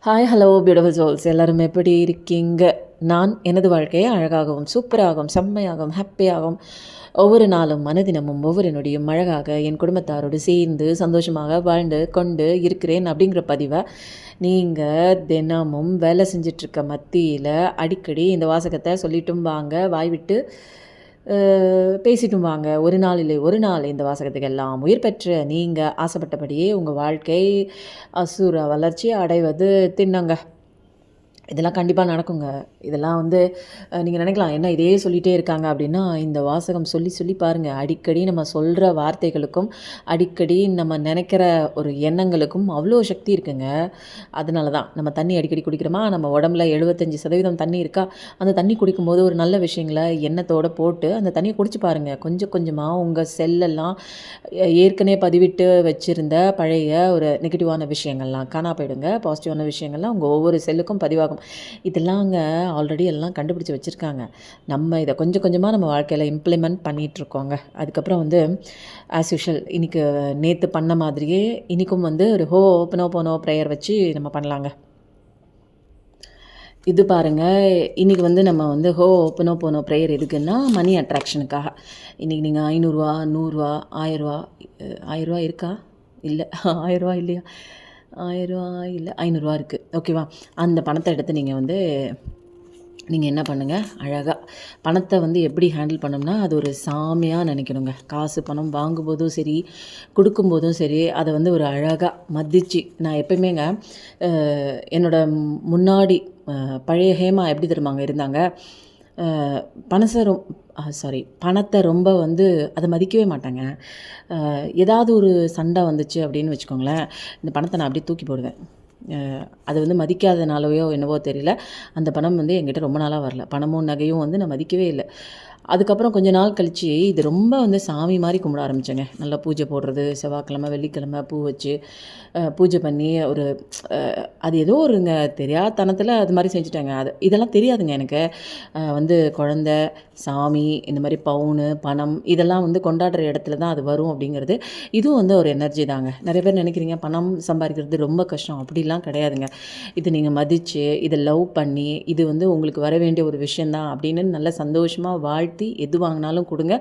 Hi hello beautiful souls எல்லோரும் எப்படி இருக்கீங்க? நான் எனது வாழ்க்கையை அழகாகவும் சூப்பராகவும் செம்மையாகவும் ஹாப்பியாகவும் ஒவ்வொரு நாளும் மனதினமும் ஒவ்வொரு நொடியும் அழகாக என் குடும்பத்தாரோடு சேர்ந்து சந்தோஷமாக வாழ்ந்து கொண்டு இருக்கிறேன் அப்படிங்கிற பதிவை நீங்கள் தினமும் வேலை செஞ்சிட்ருக்க மத்தியில் அடிக்கடி இந்த வாசகத்தை சொல்லிட்டும் வாங்க, வாய்விட்டு பேசிட்டும் வாங்க. ஒரு நாள் இல்லை ஒரு நாள் இந்த வாசகத்துக்கு எல்லாம் உயிர் பெற்ற நீங்கள் ஆசைப்பட்டபடியே உங்கள் வாழ்க்கை அசுர வளர்ச்சி அடைவது தின்னங்க. இதெல்லாம் கண்டிப்பாக நடக்குங்க. இதெல்லாம் நீங்கள் நினைக்கலாம், என்ன இதே சொல்லிகிட்டே இருக்காங்க அப்படின்னா, இந்த வாசகம் சொல்லி சொல்லி பாருங்கள். அடிக்கடி நம்ம சொல்கிற வார்த்தைகளுக்கும் அடிக்கடி நம்ம நினைக்கிற ஒரு எண்ணங்களுக்கும் அவ்வளோ சக்தி இருக்குங்க. அதனால தான் நம்ம தண்ணி அடிக்கடி குடிக்கிறோமா, நம்ம உடம்புல 75% தண்ணி இருக்கா, அந்த தண்ணி குடிக்கும்போது ஒரு நல்ல விஷயங்களை எண்ணத்தோடு போட்டு அந்த தண்ணியை குடிச்சு பாருங்கள். கொஞ்சம் கொஞ்சமாக உங்கள் செல்லெல்லாம் ஏற்கனவே பதிவிட்டு வச்சுருந்த பழைய ஒரு நெகட்டிவான விஷயங்கள்லாம் காணா போயிடுங்க. பாசிட்டிவான விஷயங்கள்லாம் உங்கள் ஒவ்வொரு செல்லுக்கும் பதிவாகும். இதெல்லாங்க ஆல்ரெடி எல்லாம் கண்டுபிடிச்சி வச்சுருக்காங்க. நம்ம இதை கொஞ்சம் கொஞ்சமாக நம்ம வாழ்க்கையில் இம்ப்ளிமெண்ட் பண்ணிகிட்ருக்கோங்க. அதுக்கப்புறம் ஆஸ் யூஷுவல் இன்றைக்கி நேற்று பண்ண மாதிரியே இன்றைக்கும் ஒரு ஓப்பனோ போனோ ப்ரேயர் வச்சு நம்ம பண்ணலாங்க. இது பாருங்கள், இன்றைக்கி நம்ம ஓப்பனோ போனோ ப்ரேயர் எதுக்குன்னா மணி அட்ராக்ஷனுக்காக. இன்றைக்கி நீங்கள் 500 100 1000 இருக்கா? இல்லை 1000 இல்லையா? 1000 இல்லை 500 இருக்குது. ஓகேவா? அந்த பணத்தை எடுத்து நீங்கள் என்ன பண்ணுங்கள், அழகாக பணத்தை எப்படி ஹேண்டில் பண்ணோம்னா, அது ஒரு சாமியாக நினைக்கணுங்க. காசு பணம் வாங்கும்போதும் சரி, கொடுக்கும்போதும் சரி, அதை ஒரு அழகாக மதித்து. நான் எப்பயுமேங்க முன்னாடி பழைய ஹேமா எப்படி தெரியுமாங்க இருந்தாங்க, பணத்தை ரொம்ப அதை மதிக்கவே மாட்டாங்க. ஏதாவது ஒரு சண்டை வந்துச்சு அப்படின்னு வச்சுக்கோங்களேன், இந்த பணத்தை நான் அப்படியே தூக்கி போடுவேன். அது மதிக்காதனாலயோ என்னவோ தெரியல, அந்த பணம் என்கிட்ட ரொம்ப நாளாக வரல. பணமும் நகையும் நான் மதிக்கவே இல்லை. அதுக்கப்புறம் கொஞ்ச நாள் கழித்து இது ரொம்ப சாமி மாதிரி கும்பிட ஆரம்பித்தேங்க. நல்லா பூஜை போடுறது, செவ்வாய்க்கிழமை வெள்ளிக்கிழமை பூ வச்சு பூஜை பண்ணி அது ஏதோ ஒருங்க தெரியாதனத்தில் அது மாதிரி செஞ்சுட்டாங்க. இதெல்லாம் தெரியாதுங்க எனக்கு. குழந்த, சாமி, இந்த மாதிரி பவுனு, பணம் இதெல்லாம் கொண்டாடுற இடத்துல தான் அது வரும் அப்படிங்கிறது. இதுவும் ஒரு எனர்ஜி தாங்க. நிறைய பேர் நினைக்கிறீங்க பணம் சம்பாதிக்கிறது ரொம்ப கஷ்டம். அப்படிலாம் கிடையாதுங்க. இது நீங்கள் மதித்து இதை லவ் பண்ணி இது உங்களுக்கு வர வேண்டிய ஒரு விஷயந்தான் அப்படின்னு நல்ல சந்தோஷமாக வாழ்த்தி எது வாங்கினாலும் கொடுங்க.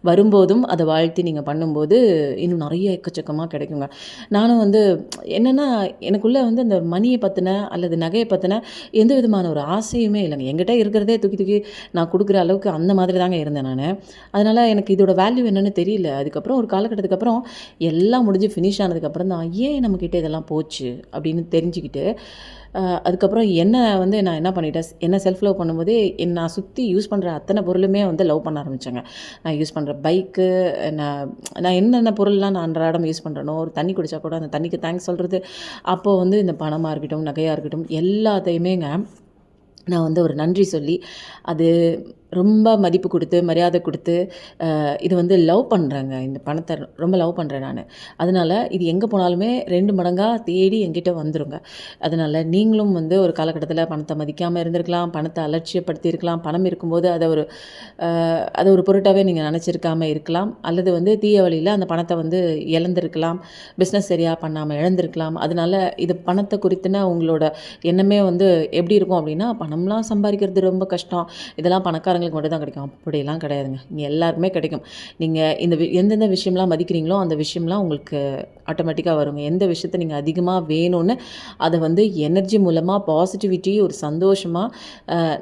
வரும்போதும் அதை வாழ்த்தி நீங்கள் பண்ணும்போது இன்னும் நிறைய எக்கச்சக்கமாக கிடைக்குங்க. நானும் என்னென்னா எனக்குள்ளே அந்த மணியை பற்றின அல்லது நகையை பற்றின எந்த விதமான ஒரு ஆசையுமே இல்லைங்க. என்கிட்ட இருக்கிறதே தூக்கி தூக்கி நான் கொடுக்குற அளவுக்கு அந்த மாதிரி தாங்க இருந்தேன் நான். அதனால் எனக்கு இதோட வேல்யூ என்னென்னு தெரியல. அதுக்கப்புறம் ஒரு காலகட்டத்துக்கு அப்புறம் எல்லாம் முடிஞ்சு ஃபினிஷ் ஆனதுக்கப்புறம் தான் ஏன் நம்மக்கிட்ட இதெல்லாம் போச்சு அப்படின்னு தெரிஞ்சுக்கிட்டு, அதுக்கப்புறம் நான் என்ன பண்ணிட்டேன், என்ன செல்ஃப் லவ் பண்ணும்போதே நான் சுற்றி யூஸ் பண்ணுற அத்தனை பொருளுமே லவ் பண்ண ஆரம்பித்தேங்க. நான் யூஸ் பண்ணுற பைக்கு, நான் என்னென்ன பொருள்லாம் நான் அன்றாடம் யூஸ் பண்ணுறனோ, ஒரு தண்ணி குடித்தா கூட அந்த தண்ணிக்கு தேங்க்ஸ் சொல்கிறது, அப்போது இந்த பணமாக இருக்கட்டும், நகையாக இருக்கட்டும், எல்லாத்தையுமேங்க நான் ஒரு நன்றி சொல்லி அது ரொம்ப மதிப்பு கொடுத்து மரியாதை கொடுத்து இது லவ் பண்ணுறேங்க. இந்த பணத்தை ரொம்ப லவ் பண்ணுறேன் நான். அதனால் இது எங்கே போனாலுமே 2 மடங்காக தேடி என்கிட்ட வந்துருங்க. அதனால் நீங்களும் ஒரு காலகட்டத்தில் பணத்தை மதிக்காமல் இருந்திருக்கலாம், பணத்தை அலட்சியப்படுத்தியிருக்கலாம். பணம் இருக்கும்போது அதை ஒரு பொருட்டாகவே நீங்கள் நினச்சிருக்காம இருக்கலாம். அல்லது தீய வழியில் அந்த பணத்தை இழந்திருக்கலாம், பிஸ்னஸ் சரியாக பண்ணாமல் இழந்திருக்கலாம். அதனால் இது பணத்தை குறித்துன உங்களோட எண்ணமே எப்படி இருக்கும் அப்படின்னா, பணம்லாம் சம்பாதிக்கிறது ரொம்ப கஷ்டம், இதெல்லாம் பணக்காரங்களுக்கு மட்டும் தான் கிடைக்கும். அப்படிலாம் கிடையாதுங்க. இங்கே எல்லாருக்குமே கிடைக்கும். நீங்கள் எந்தெந்த விஷயம்லாம் மதிக்கிறீங்களோ அந்த விஷயம்லாம் உங்களுக்கு ஆட்டோமேட்டிக்காக வருங்க. எந்த விஷயத்தை நீங்கள் அதிகமாக வேணும்னு அதை எனர்ஜி மூலமாக பாசிட்டிவிட்டி, ஒரு சந்தோஷமாக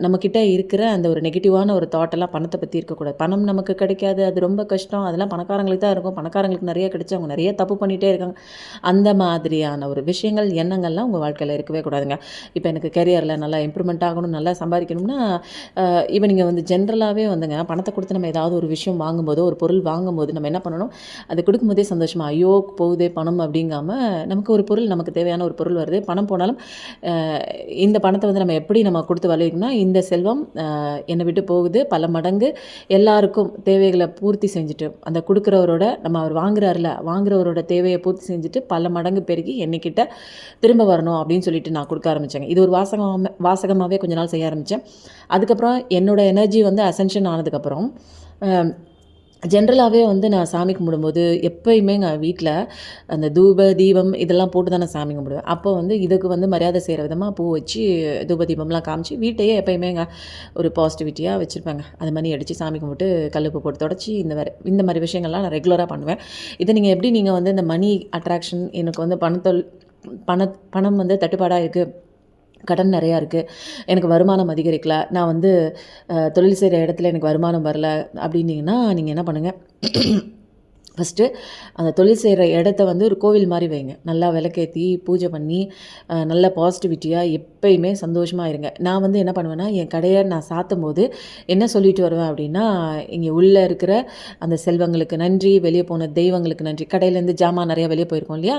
நம்மக்கிட்ட இருக்கிற அந்த ஒரு நெகட்டிவான ஒரு தாட்டெல்லாம் பணத்தை பற்றி இருக்கக்கூடாது. பணம் நமக்கு கிடைக்காது, அது ரொம்ப கஷ்டம், அதெல்லாம் பணக்காரங்களுக்கு தான் இருக்கும், பணக்காரங்களுக்கு நிறைய கிடைச்சி அவங்க நிறைய தப்பு பண்ணிகிட்டே இருக்காங்க, அந்த மாதிரியான ஒரு விஷயங்கள் எண்ணங்கள்லாம் உங்கள் வாழ்க்கையில் இருக்கவே கூடாதுங்க. இப்போ எனக்கு கெரியரில் நல்லா இம்ப்ரூவ்மெண்ட் ஆகணும், நல்லா சம்பாதிக்கணும்னா இப்போ நீங்கள் ஜென்ரலாகவே பணத்தை கொடுத்து நம்ம ஏதாவது ஒரு விஷயம் வாங்கும்போதோ ஒரு பொருள் வாங்கும்போது நம்ம என்ன பண்ணணும், அது கொடுக்கும்போதே சந்தோஷமாக ஐயோ போகுதே பணம் அப்படிங்காமல், நமக்கு ஒரு பொருள், நமக்கு தேவையான ஒரு பொருள் வருது, பணம் போனாலும் இந்த பணத்தை நம்ம எப்படி நம்ம கொடுத்து வளைக்கணும்னா, இந்த செல்வம் என்னை விட்டு போகுது, பல மடங்கு எல்லாருக்கும் தேவைகளை பூர்த்தி செஞ்சுட்டு, அந்த கொடுக்குறவரோட அவர் வாங்குறவரோட தேவையை பூர்த்தி செஞ்சுட்டு பல மடங்கு பெருகி என்னைக்கிட்ட திரும்ப வரணும் அப்படின்னு சொல்லிட்டு நான் கொடுக்க ஆரம்பித்தேங்க. இது ஒரு வாசகமாகவே கொஞ்ச நாள் செய்ய ஆரம்பித்தேன். அதுக்கப்புறம் என்னோடய எனர்ஜி அசென்ஷன் ஆனதுக்கப்புறம் ஜென்ரலாகவே வந்து நான் சாமி கும்பிடும்போது எப்பயுமேங்க வீட்டில் அந்த தூப தீபம் இதெல்லாம் போட்டு தான் நான் சாமி கும்பிடுவேன். அப்போ வந்து இதுக்கு வந்து மரியாதை செய்கிற விதமாக பூ வச்சு தூப தீபம்லாம் காமிச்சு வீட்டையே எப்பயுமேங்க ஒரு பாசிட்டிவிட்டியாக வச்சுருப்பேங்க. அது மணி அடித்து சாமி கும்பிட்டு கல்லுப்பு போட்டு தொடச்சி இந்த மாதிரி விஷயங்கள்லாம் நான் ரெகுலராக பண்ணுவேன். இதை நீங்கள் எப்படி நீங்கள் வந்து இந்த மணி அட்ராக்ஷன் எனக்கு வந்து பணம் வந்து தட்டுப்பாடாக இருக்குது, கடன் நிறையா இருக்குது, எனக்கு வருமானம் அதிகரிக்கல, நான் வந்து தொழில் செய்கிற இடத்துல எனக்கு வருமானம் வரல அப்படின்னீங்கன்னா நீங்கள் என்ன பண்ணுங்கள், ஃபஸ்ட்டு அந்த தொழில் செய்கிற இடத்த வந்து ஒரு கோவில் மாதிரி வைங்க. நல்லா விளக்கேற்றி பூஜை பண்ணி நல்ல பாசிட்டிவிட்டியாக எப்பயுமே சந்தோஷமாக இருங்க. நான் வந்து என்ன பண்ணுவேன்னா, என் கடையை நான் சாத்தும்போது என்ன சொல்லிட்டு வருவேன் அப்படின்னா, இங்கே உள்ளே இருக்கிற அந்த செல்வங்களுக்கு நன்றி, வெளியே போன தெய்வங்களுக்கு நன்றி. கடையிலேருந்து ஜாமான் நிறையா வெளியே போயிருக்கோம் இல்லையா,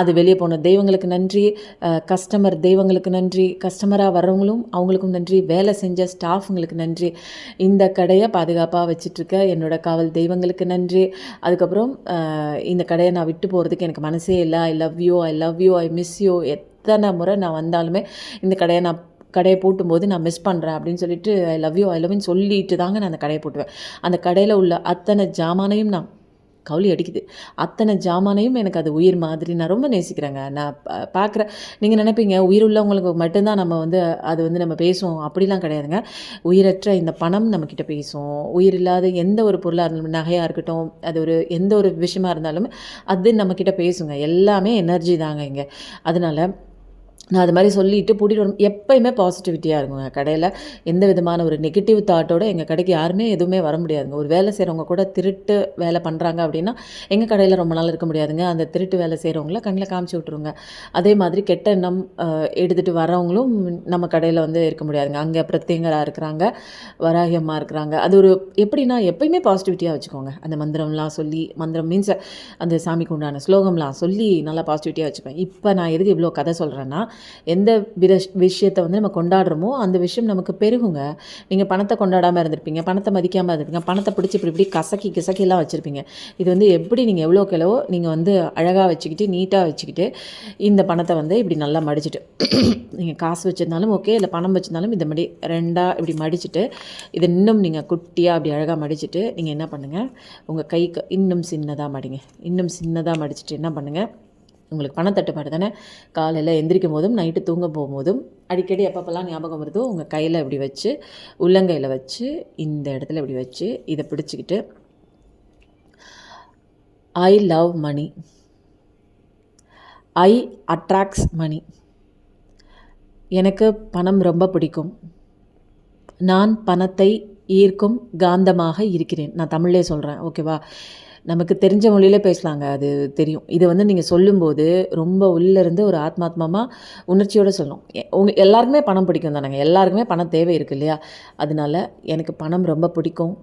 அது வெளியே போன தெய்வங்களுக்கு நன்றி, கஸ்டமர் தெய்வங்களுக்கு நன்றி, கஸ்டமராக வர்றவங்களும் அவங்களுக்கும் நன்றி, வேலை செஞ்ச ஸ்டாஃபுங்களுக்கு நன்றி, இந்த கடையை பாதுகாப்பாக வச்சிட்ருக்க என்னோட காவல் தெய்வங்களுக்கு நன்றி. அதுக்கப்புறம் இந்த கடையை நான் விட்டு போகிறதுக்கு எனக்கு மனசே இல்லை, ஐ love you, I miss you, எத்தனை முறை நான் வந்தாலுமே இந்த கடையை பூட்டும்போது நான் மிஸ் பண்ணுறேன் அப்படின்னு சொல்லிட்டு ஐ லவ் யூன்னு சொல்லிட்டு தாங்க நான் அந்த கடையை பூட்டுவேன். அந்த கடையில் உள்ள அத்தனை ஜாமானையும் நான் கவுளி அடிக்குது, அத்தனை ஜாமானையும் எனக்கு அது உயிர் மாதிரி நான் ரொம்ப நேசிக்கிறேங்க. நான் பார்க்குறேன், நீங்கள் நினைப்பீங்க உயிர் உள்ளவங்களுக்கு மட்டும்தான் நம்ம வந்து அது வந்து நம்ம பேசுவோம், அப்படிலாம் கிடையாதுங்க. உயிரற்ற இந்த பணம் நம்மக்கிட்ட பேசும். உயிர் இல்லாத எந்த ஒரு பொருளாக இருந்தாலும், நகையாக இருக்கட்டும், அது ஒரு எந்த ஒரு விஷயமா இருந்தாலும் அது நம்மக்கிட்ட பேசுங்க. எல்லாமே எனர்ஜி தாங்க இங்கே. அதனால் நான் அது மாதிரி சொல்லிவிட்டு பூட்டிட்டு வரும். எப்போயுமே பாசிட்டிவிட்டியாக இருக்குங்க கடையில். எந்த விதமான ஒரு நெகட்டிவ் தாட்டோடு எங்கள் கடைக்கு யாருமே எதுவுமே வர முடியாதுங்க. ஒரு வேலை செய்கிறவங்க கூட திருட்டு வேலை பண்ணுறாங்க அப்படின்னா எங்கள் கடையில் ரொம்ப நாள் இருக்க முடியாதுங்க. அந்த திருட்டு வேலை செய்கிறவங்கள கண்ணில் காமிச்சு விட்ருங்க. அதே மாதிரி கெட்ட எண்ணம் எடுத்துகிட்டு வரவங்களும் நம்ம கடையில் வந்து இருக்க முடியாதுங்க. அங்கே பிரத்யங்கராக இருக்கிறாங்க, வராகி அம்மா இருக்கிறாங்க. அது ஒரு எப்படின்னா எப்போயுமே பாசிட்டிவிட்டியாக வச்சுக்கோங்க. அந்த மந்திரம்லாம் சொல்லி, மந்திரம் மீன்ஸ் அந்த சாமிக்கு உண்டான ஸ்லோகம்லாம் சொல்லி நல்லா பாசிட்டிவிட்டியாக வச்சுப்பேன். இப்போ நான் எதுக்கு இவ்வளோ கதை சொல்கிறேன்னா, எந்த விஷயத்தை வந்து நம்ம கொண்டாடுறோமோ அந்த விஷயம் நமக்கு பெருகுங்க. நீங்கள் பணத்தை கொண்டாடாமல் இருந்திருப்பீங்க, பணத்தை மதிக்காமல் இருந்திருப்பீங்க, பணத்தை பிடிச்சி இப்படி கசக்கிலாம் வச்சுருப்பீங்க. இது வந்து எப்படி நீங்கள் எவ்வளோக்கு நீங்கள் வந்து அழகாக வச்சுக்கிட்டு நீட்டாக வச்சுக்கிட்டு இந்த பணத்தை வந்து இப்படி நல்லா மடிச்சுட்டு நீங்கள் காசு வச்சுருந்தாலும் ஓகே, இல்லை பணம் வச்சுருந்தாலும் இந்த மாதிரி ரெண்டாக இப்படி மடிச்சுட்டு இதை இன்னும் நீங்கள் குட்டியாக அப்படி அழகாக மடிச்சுட்டு நீங்கள் என்ன பண்ணுங்கள், உங்கள் கைக்கு இன்னும் சின்னதாக மடிங்க. இன்னும் சின்னதாக மடிச்சுட்டு என்ன பண்ணுங்கள், உங்களுக்கு பணத்தட்டுப்பாடு தானே, காலையில் எந்திரிக்கும் போதும் நைட்டு தூங்க போகும்போதும் அடிக்கடி எப்பப்பெல்லாம் ஞாபகம் வருதோ உங்கள் கையில் இப்படி வச்சு, உள்ளங்கையில் வச்சு, இந்த இடத்துல இப்படி வச்சு இதை பிடிச்சிக்கிட்டு I love money, I attracts மணி, எனக்கு பணம் ரொம்ப பிடிக்கும், நான் பணத்தை ஈர்க்கும் காந்தமாக இருக்கிறேன். நான் தமிழ்லே சொல்கிறேன், ஓகேவா? நமக்கு தெரிஞ்ச மொழியில் பேசலாங்க, அது தெரியும். இதை வந்து நீங்கள் சொல்லும்போது ரொம்ப உள்ளேருந்து ஒரு ஆத்மாத்மமாக உணர்ச்சியோடு சொல்லணும். எல்லாருக்குமே பணம் பிடிக்கும் தானேங்க, எல்லாருக்குமே பணம் தேவை இருக்குது இல்லையா? அதனால எனக்கு பணம் ரொம்ப பிடிக்கும்,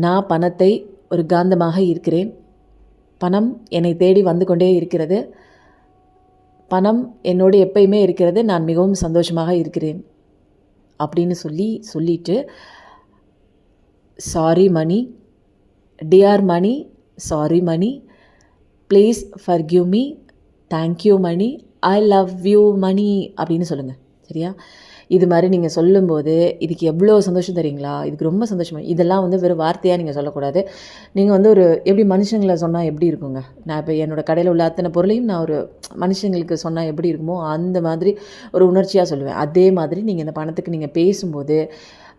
நான் பணத்தை ஒரு காந்தமாக இருக்கிறேன், பணம் என்னை தேடி வந்து கொண்டே இருக்கிறது, பணம் என்னோடு எப்பயுமே இருக்கிறது, நான் மிகவும் சந்தோஷமாக இருக்கிறேன் அப்படின்னு சொல்லிட்டு sorry Mani, dear Mani, sorry Mani, please forgive me, thank you Mani, I love you Mani அப்படின்னு சொல்லுங்கள். சரியா? இது மாதிரி நீங்கள் சொல்லும்போது இதுக்கு எவ்வளோ சந்தோஷம் தெரியுங்களா? இதுக்கு ரொம்ப சந்தோஷமாக. இதெல்லாம் வந்து வெறும் வார்த்தையாக நீங்கள் சொல்லக்கூடாது. நீங்கள் வந்து ஒரு எப்படி மனுஷங்களை சொன்னால் எப்படி இருக்குங்க, நான் இப்போ என்னோடய கடையில் உள்ள அத்தனை பொருளையும் நான் ஒரு மனுஷங்களுக்கு சொன்னால் எப்படி இருக்குமோ அந்த மாதிரி ஒரு உணர்ச்சியாக சொல்லுவேன். அதே மாதிரி நீங்கள் இந்த பணத்துக்கு நீங்கள் பேசும்போது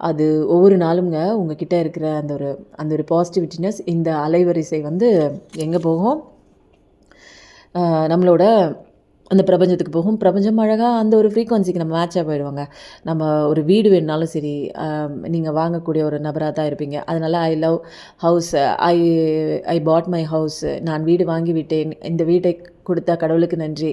அது ஒவ்வொரு நாளுங்க உங்ககிட்ட இருக்கிற அந்த ஒரு பாசிட்டிவிட்டினஸ் இந்த அலைவரிசை வந்து எங்கே போகும், நம்மளோட அந்த பிரபஞ்சத்துக்கு போகும். பிரபஞ்சம் அழகாக அந்த ஒரு ஃப்ரீக்வன்சிக்கு நம்ம மேட்சாக போயிடுவாங்க. நம்ம ஒரு வீடு வேணுனாலும் சரி, நீங்கள் வாங்கக்கூடிய ஒரு நபராக தான் இருப்பீங்க. அதனால் I love house, I bought my house, நான் வீடு வாங்கி விட்டேன், இந்த வீட்டை கொடுத்த கடவுளுக்கு நன்றி,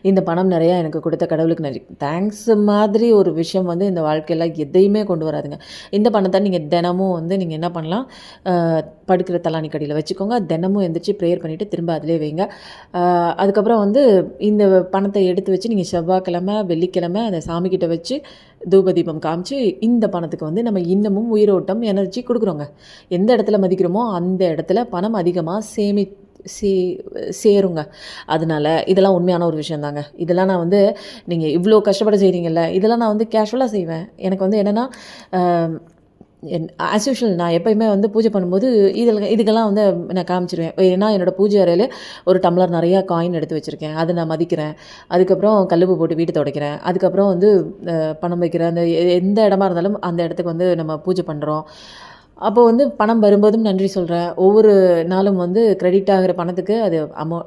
இந்த பணம் நிறையா எனக்கு கொடுத்த கடவுளுக்கு நன்றி. தேங்க்ஸ் மாதிரி ஒரு விஷயம் வந்து இந்த வாழ்க்கையில் எதையுமே கொண்டு வராதுங்க. இந்த பணத்தை நீங்கள் தினமும் வந்து நீங்கள் என்ன பண்ணலாம், படுக்கிற தலானி கடியில் வச்சுக்கோங்க, தினமும் எந்திரிச்சு ப்ரேயர் பண்ணிவிட்டு திரும்ப அதிலே வைங்க. அதுக்கப்புறம் வந்து இந்த பணத்தை எடுத்து வச்சு நீங்கள் செவ்வாய்க்கிழமை வெள்ளிக்கிழமை அதை சாமிக்கிட்ட வச்சு தூபதீபம் காமிச்சு இந்த பணத்துக்கு வந்து நம்ம இன்னமும் உயிரோட்டம் எனர்ஜி கொடுக்குறோங்க. எந்த இடத்துல மதிக்கிறோமோ அந்த இடத்துல பணம் அதிகமாக சேருங்க. அதனால் இதெல்லாம் உண்மையான ஒரு விஷயந்தாங்க. இதெல்லாம் நான் வந்து நீங்கள் இவ்வளோ கஷ்டப்பட செய்கிறீங்கல்ல, இதெல்லாம் நான் வந்து கேஷுவலாக செய்வேன். எனக்கு வந்து என்னென்னா ஆஸ் யூஷுவல் நான் எப்பயுமே வந்து பூஜை பண்ணும்போது இதுக்கெல்லாம் வந்து நான் காமிச்சிருவேன். ஏன்னா என்னோடய பூஜை அறையில ஒரு டம்ளர் நிறையா காயின் எடுத்து வச்சுருக்கேன். அதை நான் மதிக்கிறேன். அதுக்கப்புறம் கல்லுப்பு போட்டு வீடு துடைக்கிறேன். அதுக்கப்புறம் வந்து பணம் வைக்கிறேன். அந்த எந்த இடமா இருந்தாலும் அந்த இடத்துக்கு வந்து நம்ம பூஜை பண்ணுறோம். அப்போ வந்து பணம் வரும்போதும் நன்றி சொல்கிறேன். ஒவ்வொரு நாளும் வந்து கிரெடிட் ஆகிற பணத்துக்கு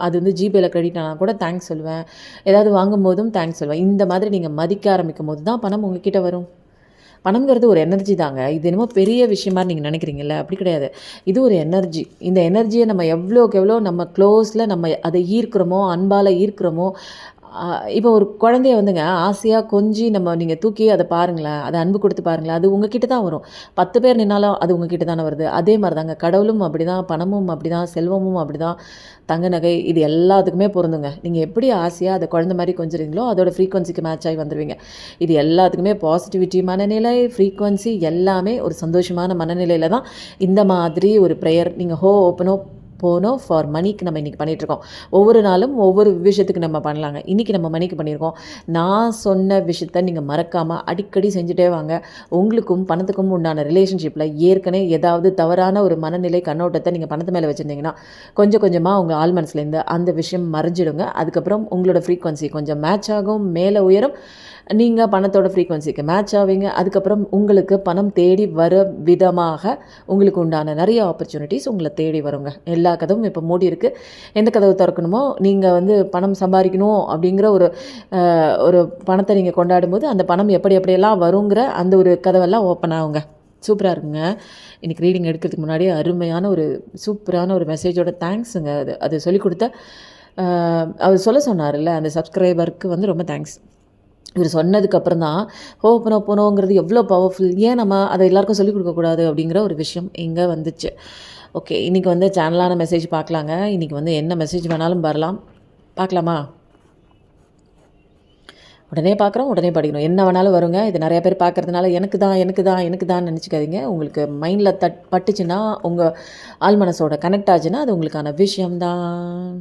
அது வந்து ஜிபேயில் கிரெடிட் ஆனால் கூட தேங்க்ஸ் சொல்லுவேன். ஏதாவது வாங்கும்போதும் தேங்க்ஸ் சொல்லுவேன். இந்த மாதிரி நீங்கள் மதிக்க ஆரம்பிக்கும்போது தான் பணம் உங்ககிட்ட வரும். பணம்ங்கிறது ஒரு எனர்ஜி தாங்க. இது என்னமோ பெரிய விஷயமா நீங்கள் நினைக்கிறீங்கல்ல, அப்படி கிடையாது. இது ஒரு எனர்ஜி. இந்த எனர்ஜியை நம்ம எவ்வளோக்கு எவ்வளோ நம்ம க்ளோஸில் நம்ம அதை ஈர்க்கிறோமோ, அன்பால் ஈர்க்கிறோமோ, இப்போ ஒரு குழந்தைய வந்துங்க ஆசையாக கொஞ்சி நீங்கள் தூக்கி அதை பாருங்களேன், அதை அன்பு கொடுத்து பாருங்களேன், அது உங்ககிட்ட தான் வரும். 10 பேர் நின்னாலும் அது உங்ககிட்ட தானே வருது. அதே மாதிரி தாங்க கடவுளும் அப்படி தான், பணமும் அப்படி தான், செல்வமும் அப்படி தான், தங்க நகை இது எல்லாத்துக்குமே பொருந்துங்க. நீங்கள் எப்படி ஆசையாக அதை குழந்தை மாதிரி கொஞ்சுறீங்களோ அதோட ஃப்ரீக்வன்சிக்கு மேட்ச் ஆகி வந்துடுவீங்க. இது எல்லாத்துக்குமே பாசிட்டிவிட்டி மனநிலை, ஃப்ரீக்வன்சி எல்லாமே ஒரு சந்தோஷமான மனநிலையில் தான் இந்த மாதிரி ஒரு ப்ரேயர் நீங்கள் ஓப்பனோ போனோ ஃபார் மணிக்கு நம்ம இன்றைக்கி பண்ணிகிட்ருக்கோம். ஒவ்வொரு நாளும் ஒவ்வொரு விஷயத்துக்கு நம்ம பண்ணலாங்க. இன்றைக்கி நம்ம மணிக்கு பண்ணியிருக்கோம். நான் சொன்ன விஷயத்த நீங்கள் மறக்காமல் அடிக்கடி செஞ்சுட்டே வாங்க. உங்களுக்கும் பணத்துக்கும் உண்டான ரிலேஷன்ஷிப்பில் ஏற்கனவே ஏதாவது தவறான ஒரு மனநிலை கண்ணோட்டத்தை நீங்கள் பணத்து மேலே வச்சுருந்தீங்கன்னா கொஞ்சம் கொஞ்சமாக உங்கள் ஆள் மனசுலேருந்து அந்த விஷயம் மறைஞ்சிடுங்க. அதுக்கப்புறம் உங்களோட ஃப்ரீக்வன்சி கொஞ்சம் மேட்ச் ஆகும், மேலே உயரும், நீங்கள் பணத்தோட ஃப்ரீக்வன்சிக்கு மேட்ச் ஆவீங்க. அதுக்கப்புறம் உங்களுக்கு பணம் தேடி வர விதமாக உங்களுக்கு உண்டான நிறைய ஆப்பர்ச்சுனிட்டிஸ் உங்களை தேடி வருங்க. எல்லா கதவும் இப்போ மூடி இருக்குது. எந்த கதவு திறக்கணுமோ, நீங்கள் வந்து பணம் சம்பாதிக்கணும் அப்படிங்கிற ஒரு பணத்தை நீங்கள் கொண்டாடும்போது அந்த பணம் எப்படியெல்லாம் வருங்கிற அந்த ஒரு கதவெல்லாம் ஓப்பன் ஆகுங்க. சூப்பராக இருக்குங்க. இன்றைக்கி ரீடிங் எடுக்கிறதுக்கு முன்னாடி அருமையான ஒரு சூப்பரான ஒரு மெசேஜோட தேங்க்ஸுங்க. அது சொல்லிக் கொடுத்த அவர் சொல்ல சொன்னார்ல அந்த சப்ஸ்கிரைபருக்கு வந்து ரொம்ப தேங்க்ஸ். இவர் சொன்னதுக்கப்புறம் தான் போனோங்கிறது எவ்வளோ பவர்ஃபுல், ஏன் நம்ம அதை எல்லாருக்கும் சொல்லிக் கொடுக்கக்கூடாது அப்படிங்கிற ஒரு விஷயம் இங்கே வந்துச்சு. ஓகே, இன்றைக்கி வந்து சேனலான மெசேஜ் பார்க்கலாங்க. இன்றைக்கி வந்து என்ன மெசேஜ் வேணாலும் வரலாம், பார்க்கலாமா? உடனே பார்க்குறோம், உடனே படிக்கணும், என்ன வேணாலும் வருங்க. இது நிறைய பேர் பார்க்குறதுனால எனக்கு தான் நினச்சிக்காதீங்க. உங்களுக்கு மைண்டில் பட்டுச்சுன்னா, உங்கள் ஆள் மனசோட கனெக்ட் ஆச்சுன்னா அது உங்களுக்கான விஷயம்தான்.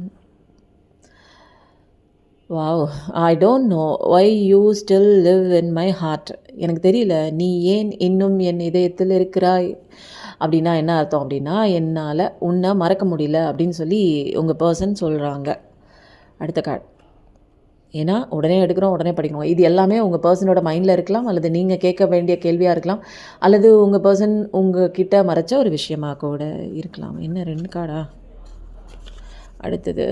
Wow! I don't know why you still live in my heart. எனக்கு தெரியல, நீ ஏன் இன்னும் என் இதயத்தில் இருக்கிறாய் அப்படின்னா என்ன அர்த்தம் அப்படின்னா, என்னால் உன்னை மறக்க முடியல அப்படின்னு சொல்லி உங்கள் பர்சன் சொல்கிறாங்க. அடுத்த கார்டு. ஏன்னா உடனே எடுக்கிறோம், உடனே படிக்கணும். இது எல்லாமே உங்கள் பர்சனோட மைண்டில் இருக்கலாம், அல்லது நீங்கள் கேட்க வேண்டிய கேள்வியாக இருக்கலாம், அல்லது உங்கள் பர்சன் உங்கள் கிட்ட மறைச்ச ஒரு விஷயமாக கூட இருக்கலாம். என்ன 2 கார்டா? அடுத்தது,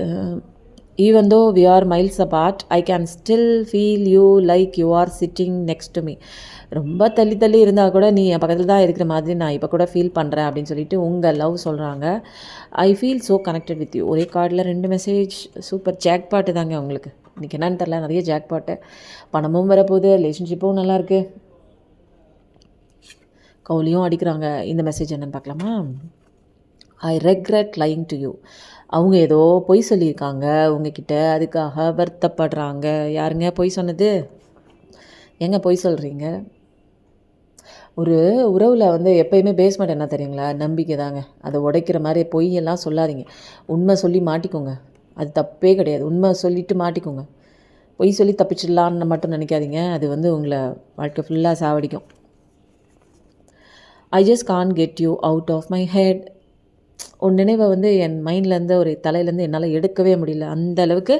even though we are miles apart, I can still feel you like you are sitting next to me. ரொம்ப தள்ளி இருந்தால் கூட நீ என் பக்கத்தில் தான் இருக்கிற மாதிரி நான் இப்போ கூட ஃபீல் பண்ணுறேன் அப்படின்னு சொல்லிட்டு உங்கள் லவ் சொல்கிறாங்க. I feel so connected with you. ஒரே கார்டில் 2 மெசேஜ். சூப்பர் ஜாக் பாட்டு தாங்க உங்களுக்கு. இன்றைக்கி என்னன்னு தெரில, நிறைய ஜாக் பாட்டு. பணமும் வரப்போகுது, ரிலேஷன்ஷிப்பும் நல்லாயிருக்கு, கவுலியும் அடிக்கிறாங்க. இந்த மெசேஜ் என்னென்னு பார்க்கலாமா? ஐ ரெக்ரெட் லைங் டு யூ. அவங்க ஏதோ பொய் சொல்லியிருக்காங்க உங்ககிட்ட, அதுக்காக வருத்தப்படுறாங்க. யாருங்க பொய் சொன்னது? ஏங்க பொய் சொல்கிறீங்க? ஒரு உறவில் வந்து எப்போயுமே பேஸ்மெண்ட் என்ன தெரியுங்களா? நம்பிக்கை தாங்க. அதை உடைக்கிற மாதிரி பொய்யெல்லாம் சொல்லாதீங்க. உண்மை சொல்லி மாட்டிக்கோங்க, அது தப்பே கிடையாது. உண்மை சொல்லிவிட்டு மாட்டிக்கோங்க. பொய் சொல்லி தப்பிச்சிடலான்னு மட்டும் நினைக்காதீங்க, அது வந்து உங்களை வாழ்க்கை ஃபுல்லாக சாவடிக்கும். I just can't get you out of my head. உன் நினைவை வந்து என் மைண்ட்லேருந்து ஒரு தலையிலேருந்து என்னால் எடுக்கவே முடியல. அந்த அளவுக்கு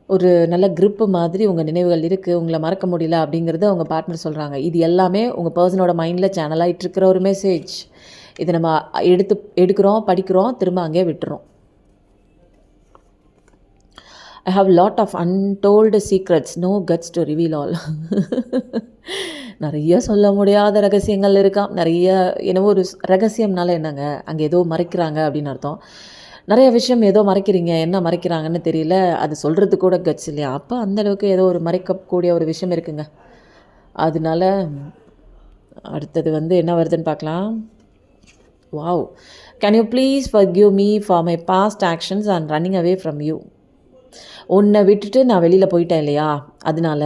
ஒரு நல்ல க்ரிப்பு மாதிரி உங்கள் நினைவுகள் இருக்குது, உங்களை மறக்க முடியல அப்படிங்கிறத அவங்க பார்ட்னர் சொல்கிறாங்க. இது எல்லாமே உங்கள் பர்சனோட மைண்டில் சேனல் ஆகிட்டுருக்கிற ஒரு மெசேஜ். இதை நம்ம எடுக்கிறோம், படிக்கிறோம், திரும்ப அங்கே விட்டுறோம். I have lot of untold secrets, no guts to reveal all. நிறைய சொல்ல முடியாத ரகசியங்கள் இருக்கான். நிறைய என்னவோ ஒரு ரகசியம்னால என்னங்க, அங்கே ஏதோ மறைக்கிறாங்க அப்படின்னு அர்த்தம். நிறைய விஷயம் ஏதோ மறைக்கிறீங்க, என்ன மறைக்கிறாங்கன்னு தெரியல, அது சொல்கிறதுக்கு கூட கட்ஸ் இல்லையா? அப்போ அந்தளவுக்கு ஏதோ ஒரு மறைக்கக்கூடிய ஒரு விஷயம் இருக்குங்க. அதனால அடுத்தது வந்து என்ன வருதுன்னு பார்க்கலாம். Wow! Can you please forgive me for my past actions and running away from you. உன்னை விட்டுட்டு நான் வெளியில் போயிட்டேன் இல்லையா, அதனால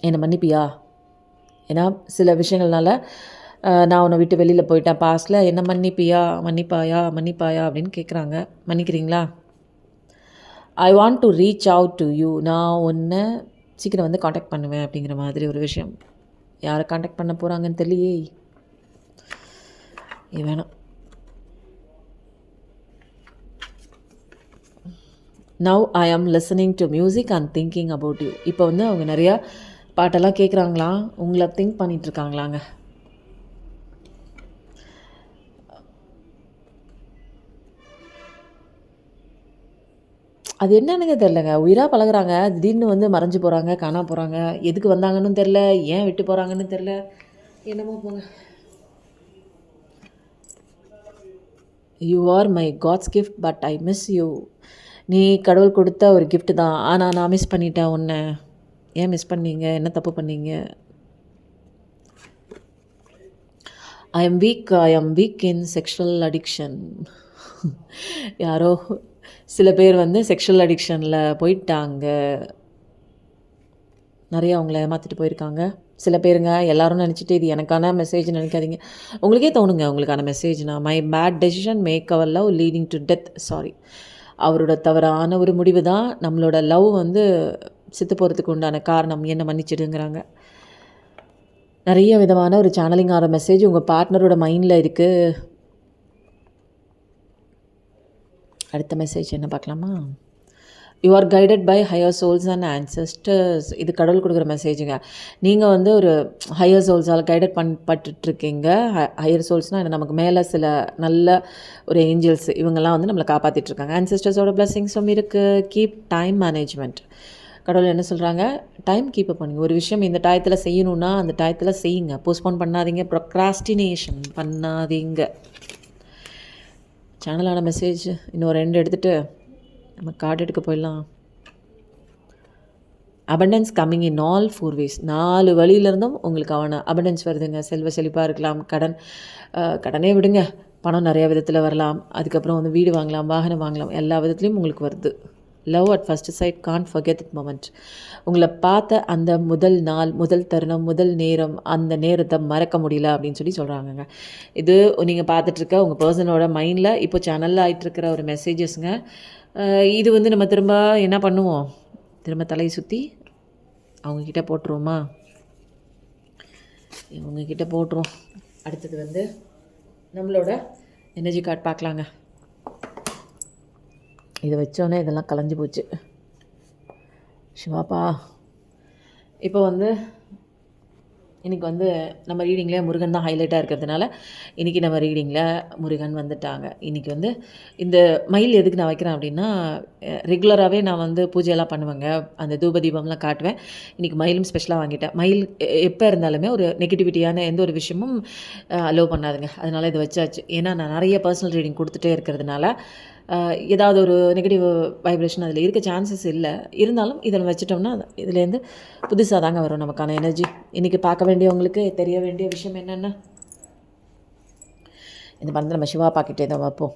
என்னை மன்னிப்பியா? ஏன்னா சில விஷயங்கள்னால நான் உன்னை விட்டு வெளியில் போயிட்டேன் பாஸ்டில், என்ன மன்னிப்பாயா அப்படின்னு கேட்குறாங்க. மன்னிக்கிறீங்களா? I want to reach out to you. நான் உன்னை சீக்கிரம் வந்து காண்டாக்ட் பண்ணுவேன் அப்படிங்கிற மாதிரி ஒரு விஷயம். யாரை காண்டாக்ட் பண்ண போகிறாங்கன்னு தெரியலையே. இது வேணாம். நவ் ஐ ஆம் listening to music and thinking about you. இப்போ வந்து அவங்க நிறையா பாட்டெல்லாம் கேட்குறாங்களா, உங்களை திங்க் பண்ணிகிட்ருக்காங்களாங்க. அது என்னன்னுங்க தெரிலங்க. உயிராக பழகுறாங்க, திடீர்னு வந்து மறைஞ்சு போகிறாங்க, காணாம போகிறாங்க. எதுக்கு வந்தாங்கன்னு தெரில, ஏன் விட்டு போகிறாங்கன்னு தெரில. என்னமோ போங்க. You are my god's gift but I miss you. நீ கடவுள் கொடுத்த ஒரு gift தான், ஆனால் நான் மிஸ் பண்ணிட்டேன் உன்னை. ஏன் மிஸ் பண்ணீங்க, என்ன தப்பு பண்ணீங்க? I am week in sexual addiction. யாரோ சில பேர் வந்து செக்ஷுவல் அடிக்ஷனில் போயிட்டாங்க. நிறைய அவங்கள ஏமாற்றிட்டு போயிருக்காங்க. சில பேருங்க எல்லாரும் நினச்சிட்டு இது எனக்கான மெசேஜ் நினைக்காதீங்க. உங்களுக்கே தோணுங்க உங்களுக்கான மெசேஜ்னா, my bad decision make our love leading to death. Sorry, அவரோட தவறான ஒரு முடிவு தான் நம்மளோட லவ் வந்து செத்து போகிறதுக்கு உண்டான காரணம், என்ன மன்னிச்சிடுங்கிறாங்க. நிறைய விதமான ஒரு சேனலிங் ஆகிற மெசேஜ் உங்கள் பார்ட்னரோட மைண்டில் இருக்குது. அடுத்த மெசேஜ் என்ன பார்க்கலாமா? You are guided by higher souls and ancestors. இது கடவுள் கொடுக்குற மெசேஜுங்க. நீங்கள் வந்து ஒரு ஹையர் சோல்ஸால் கைடட் பட்டுட்ருக்கீங்க. ஹையர் சோல்ஸ்னால் நமக்கு மேலே சில நல்ல ஒரு ஏஞ்சல்ஸ் இவங்கெல்லாம் வந்து நம்மளை காப்பாற்றிட்டுருக்காங்க. ஆன்சஸ்டர்ஸோட பிளெஸிங்ஸும் இருக்குது. Keep time management. கடவுள் என்ன சொல்கிறாங்க? டைம் கீப் அப் பண்ணுங்க. ஒரு விஷயம் இந்த டயத்தில் செய்யணுன்னா அந்த டயத்தில் செய்யுங்க. போஸ்ட்போன் பண்ணாதீங்க, ப்ரொக்ராஸ்டினேஷன் பண்ணாதீங்க. சேனலான மெசேஜ் இன்னும் 2 எடுத்துகிட்டு நம்ம கார்டு எடுக்க போயிடலாம். Abundance coming in all 4 ways. 4 வழியிலேருந்தும் உங்களுக்கு அபண்டன்ஸ் வருதுங்க. செல்வ செழிப்பாக இருக்கலாம், கடனே விடுங்க, பணம் நிறைய விதத்தில் வரலாம். அதுக்கப்புறம் வந்து வீடு வாங்கலாம், வாகனம் வாங்கலாம், எல்லா விதத்துலேயும் உங்களுக்கு வருது. Love at first sight, can't forget it moment. உங்களை பார்த்த அந்த முதல் நாள், முதல் தருணம், முதல் நேரம், அந்த நேரத்தை மறக்க முடியல அப்படின்னு சொல்கிறாங்கங்க. இது நீங்கள் பார்த்துட்ருக்க உங்கள் பர்சனோட மைண்டில் இப்போ சேனலில் ஆகிட்டுருக்கிற ஒரு மெசேஜஸ்ங்க. இது வந்து நம்ம திரும்ப என்ன பண்ணுவோம், திரும்ப தலையை சுற்றி அவங்கக்கிட்ட போட்டுருவோமா? இவங்கக்கிட்ட போட்டுருவோம். அடுத்தது வந்து நம்மளோட எனர்ஜி கார்டு பார்க்கலாங்க. இதை வச்சோன்னே இதெல்லாம் கலைஞ்சி போச்சு. சிவாப்பா, இப்போ வந்து இன்றைக்கி வந்து நம்ம ரீடிங்கில் முருகன் தான் ஹைலைட்டாக இருக்கிறதுனால இன்றைக்கி நம்ம ரீடிங்கில் முருகன் வந்துட்டாங்க. இன்றைக்கி வந்து இந்த மயில் எதுக்கு நான் வைக்கிறேன் அப்படின்னா, ரெகுலராகவே நான் வந்து பூஜையெல்லாம் பண்ணுவேங்க, அந்த தூப தீபம்லாம் காட்டுவேன். இன்றைக்கி மயிலும் ஸ்பெஷலாக வாங்கிட்டேன். மயில் எப்போ இருந்தாலுமே ஒரு நெகட்டிவிட்டியான எந்த ஒரு விஷயமும் அலோவ் பண்ணாதுங்க. அதனால் இதை வச்சாச்சு. ஏன்னா நான் நிறைய பர்சனல் ரீடிங் கொடுத்துட்டே இருக்கிறதுனால ஏதாவது ஒரு நெகட்டிவ் வைப்ரேஷன் அதில் இருக்க சான்சஸ் இல்லை. இருந்தாலும் இதில் வச்சிட்டோம்னா இதுலேருந்து புதுசாக தாங்க வரும் நமக்கான எனர்ஜி. இன்றைக்கி பார்க்க வேண்டியவங்களுக்கு தெரிய வேண்டிய விஷயம் என்னென்னா, இந்த பணத்தை நம்ம சிவா பாக்கிட்டே தான் வைப்போம்.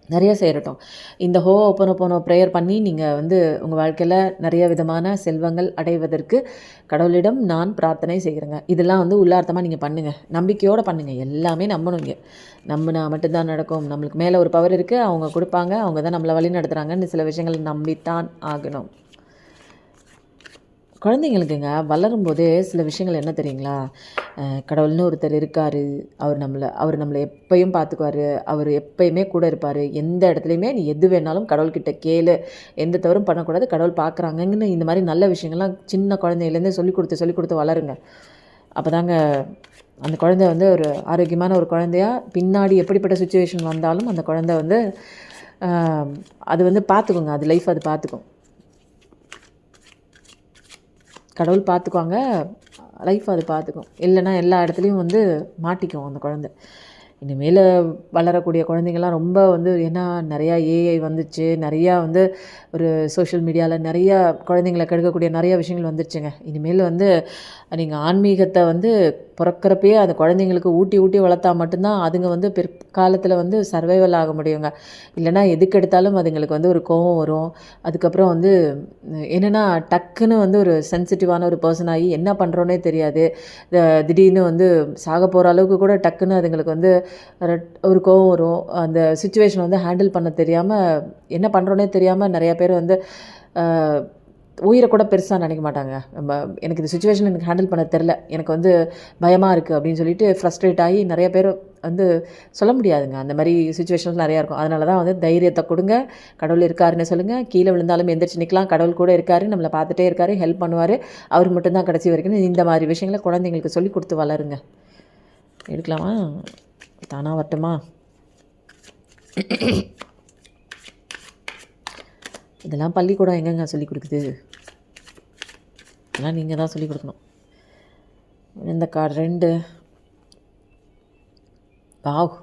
நிறைய சேரட்டும். இந்த ஓப்பனோ ப்ரேயர் பண்ணி நீங்கள் வந்து உங்கள் வாழ்க்கையில் நிறைய விதமான செல்வங்கள் அடைவதற்கு கடவுளிடம் நான் பிரார்த்தனை செய்கிறேங்க. இதெல்லாம் வந்து உள்ளார்த்தமாக நீங்கள் பண்ணுங்கள், நம்பிக்கையோடு பண்ணுங்கள். எல்லாமே நம்பணுங்க. நம்பினா மட்டும்தான் நடக்கும். நம்மளுக்கு மேலே ஒரு பவர் இருக்குது, அவங்க கொடுப்பாங்க, அவங்க தான் நம்மளை வழி நடத்துகிறாங்கன்னு சில விஷயங்கள் நம்பித்தான் ஆகணும். குழந்தைங்களுக்குங்க வளரும்போதே சில விஷயங்கள் என்ன தெரியுங்களா, கடவுள்னு ஒருத்தர் இருக்கார், அவர் நம்மளை எப்பயும் பார்த்துக்குவார், அவர் எப்பயுமே கூட இருப்பார். எந்த இடத்துலையுமே நீ எது வேணாலும் கடவுள்கிட்ட கேளு, எந்த தவறும் பண்ணக்கூடாது, கடவுள் பார்க்குறாங்கன்னு இந்த மாதிரி நல்ல விஷயங்கள்லாம் சின்ன குழந்தையிலேருந்தே சொல்லி கொடுத்து வளருங்க. அப்போ தாங்க அந்த குழந்தை வந்து ஒரு ஆரோக்கியமான ஒரு குழந்தையா பின்னாடி எப்படிப்பட்ட சுச்சுவேஷன் வந்தாலும் அந்த குழந்தை வந்து அது வந்து பார்த்துக்குங்க, அது லைஃப் அது பார்த்துக்கும். கடவுள் பார்த்துக்குவாங்க, லைஃப் அது பார்த்துக்கும். இல்லைன்னா எல்லா இடத்துலையும் வந்து மாட்டிக்கும் அந்த குழந்தை. இனிமேல் வளரக்கூடிய குழந்தைங்கள்லாம் ரொம்ப வந்து, ஏன்னா நிறையா ஏஐ வந்துச்சு, நிறையா வந்து ஒரு சோஷியல் மீடியாவில் நிறையா குழந்தைங்களை கெடுக்கக்கூடிய நிறையா விஷயங்கள் வந்துருச்சுங்க. இனிமேல் வந்து நீங்கள் ஆன்மீகத்தை வந்து பிறக்கிறப்பயே அந்த குழந்தைங்களுக்கு ஊட்டி வளர்த்தா மட்டும்தான் அதுங்க வந்து பிற்காலத்தில் வந்து சர்வைவல் ஆக முடியுங்க. இல்லைனா எதுக்கு எடுத்தாலும் அதுங்களுக்கு வந்து ஒரு கோபம் வரும். அதுக்கப்புறம் வந்து என்னென்னா டக்குன்னு வந்து ஒரு சென்சிட்டிவான ஒரு பர்சன் ஆகி என்ன பண்ணுறோன்னே தெரியாது. திடீர்னு வந்து சாக போகிற அளவுக்கு கூட டக்குன்னு அதுங்களுக்கு வந்து ஒரு கோபம் வரும். அந்த சுச்சுவேஷன் வந்து ஹேண்டில் பண்ண தெரியாமல், என்ன பண்ணுறோன்னே தெரியாமல் நிறையா பேர் வந்து உயிரை கூட பெருசாக நினைக்க மாட்டாங்க. எனக்கு இந்த சுச்சுவேஷன் எனக்கு ஹேண்டில் பண்ண தெரில, எனக்கு வந்து பயமாக இருக்குது அப்படின்னு சொல்லிட்டு ஃப்ரஸ்ட்ரேட் ஆகி நிறைய பேர் வந்து சொல்ல முடியாதுங்க. அந்த மாதிரி சுச்சுவேஷன்ஸ் நிறையா இருக்கும். அதனால தான் வந்து தைரியத்தை கொடுங்க. கடவுள் இருக்காருன்னு சொல்லுங்கள். கீழே விழுந்தாலும் எந்திரிச்சு நிற்கலாம். கடவுள் கூட இருக்காரு, நம்மளை பார்த்துட்டே இருக்காரு, ஹெல்ப் பண்ணுவார். அவர் மட்டும்தான் கடைசி வரைக்கும். இந்த மாதிரி விஷயங்களை குழந்தைங்களுக்கு சொல்லி கொடுத்து வளருங்க. எடுக்கலாமா? தானாக வரட்டுமா? இதெல்லாம் பள்ளிக்கூடம் எங்கெங்க சொல்லிக் கொடுக்குது? இதெல்லாம் நீங்கள் தான் சொல்லிக் கொடுக்கணும். இந்த கார்டு 2 பாவ்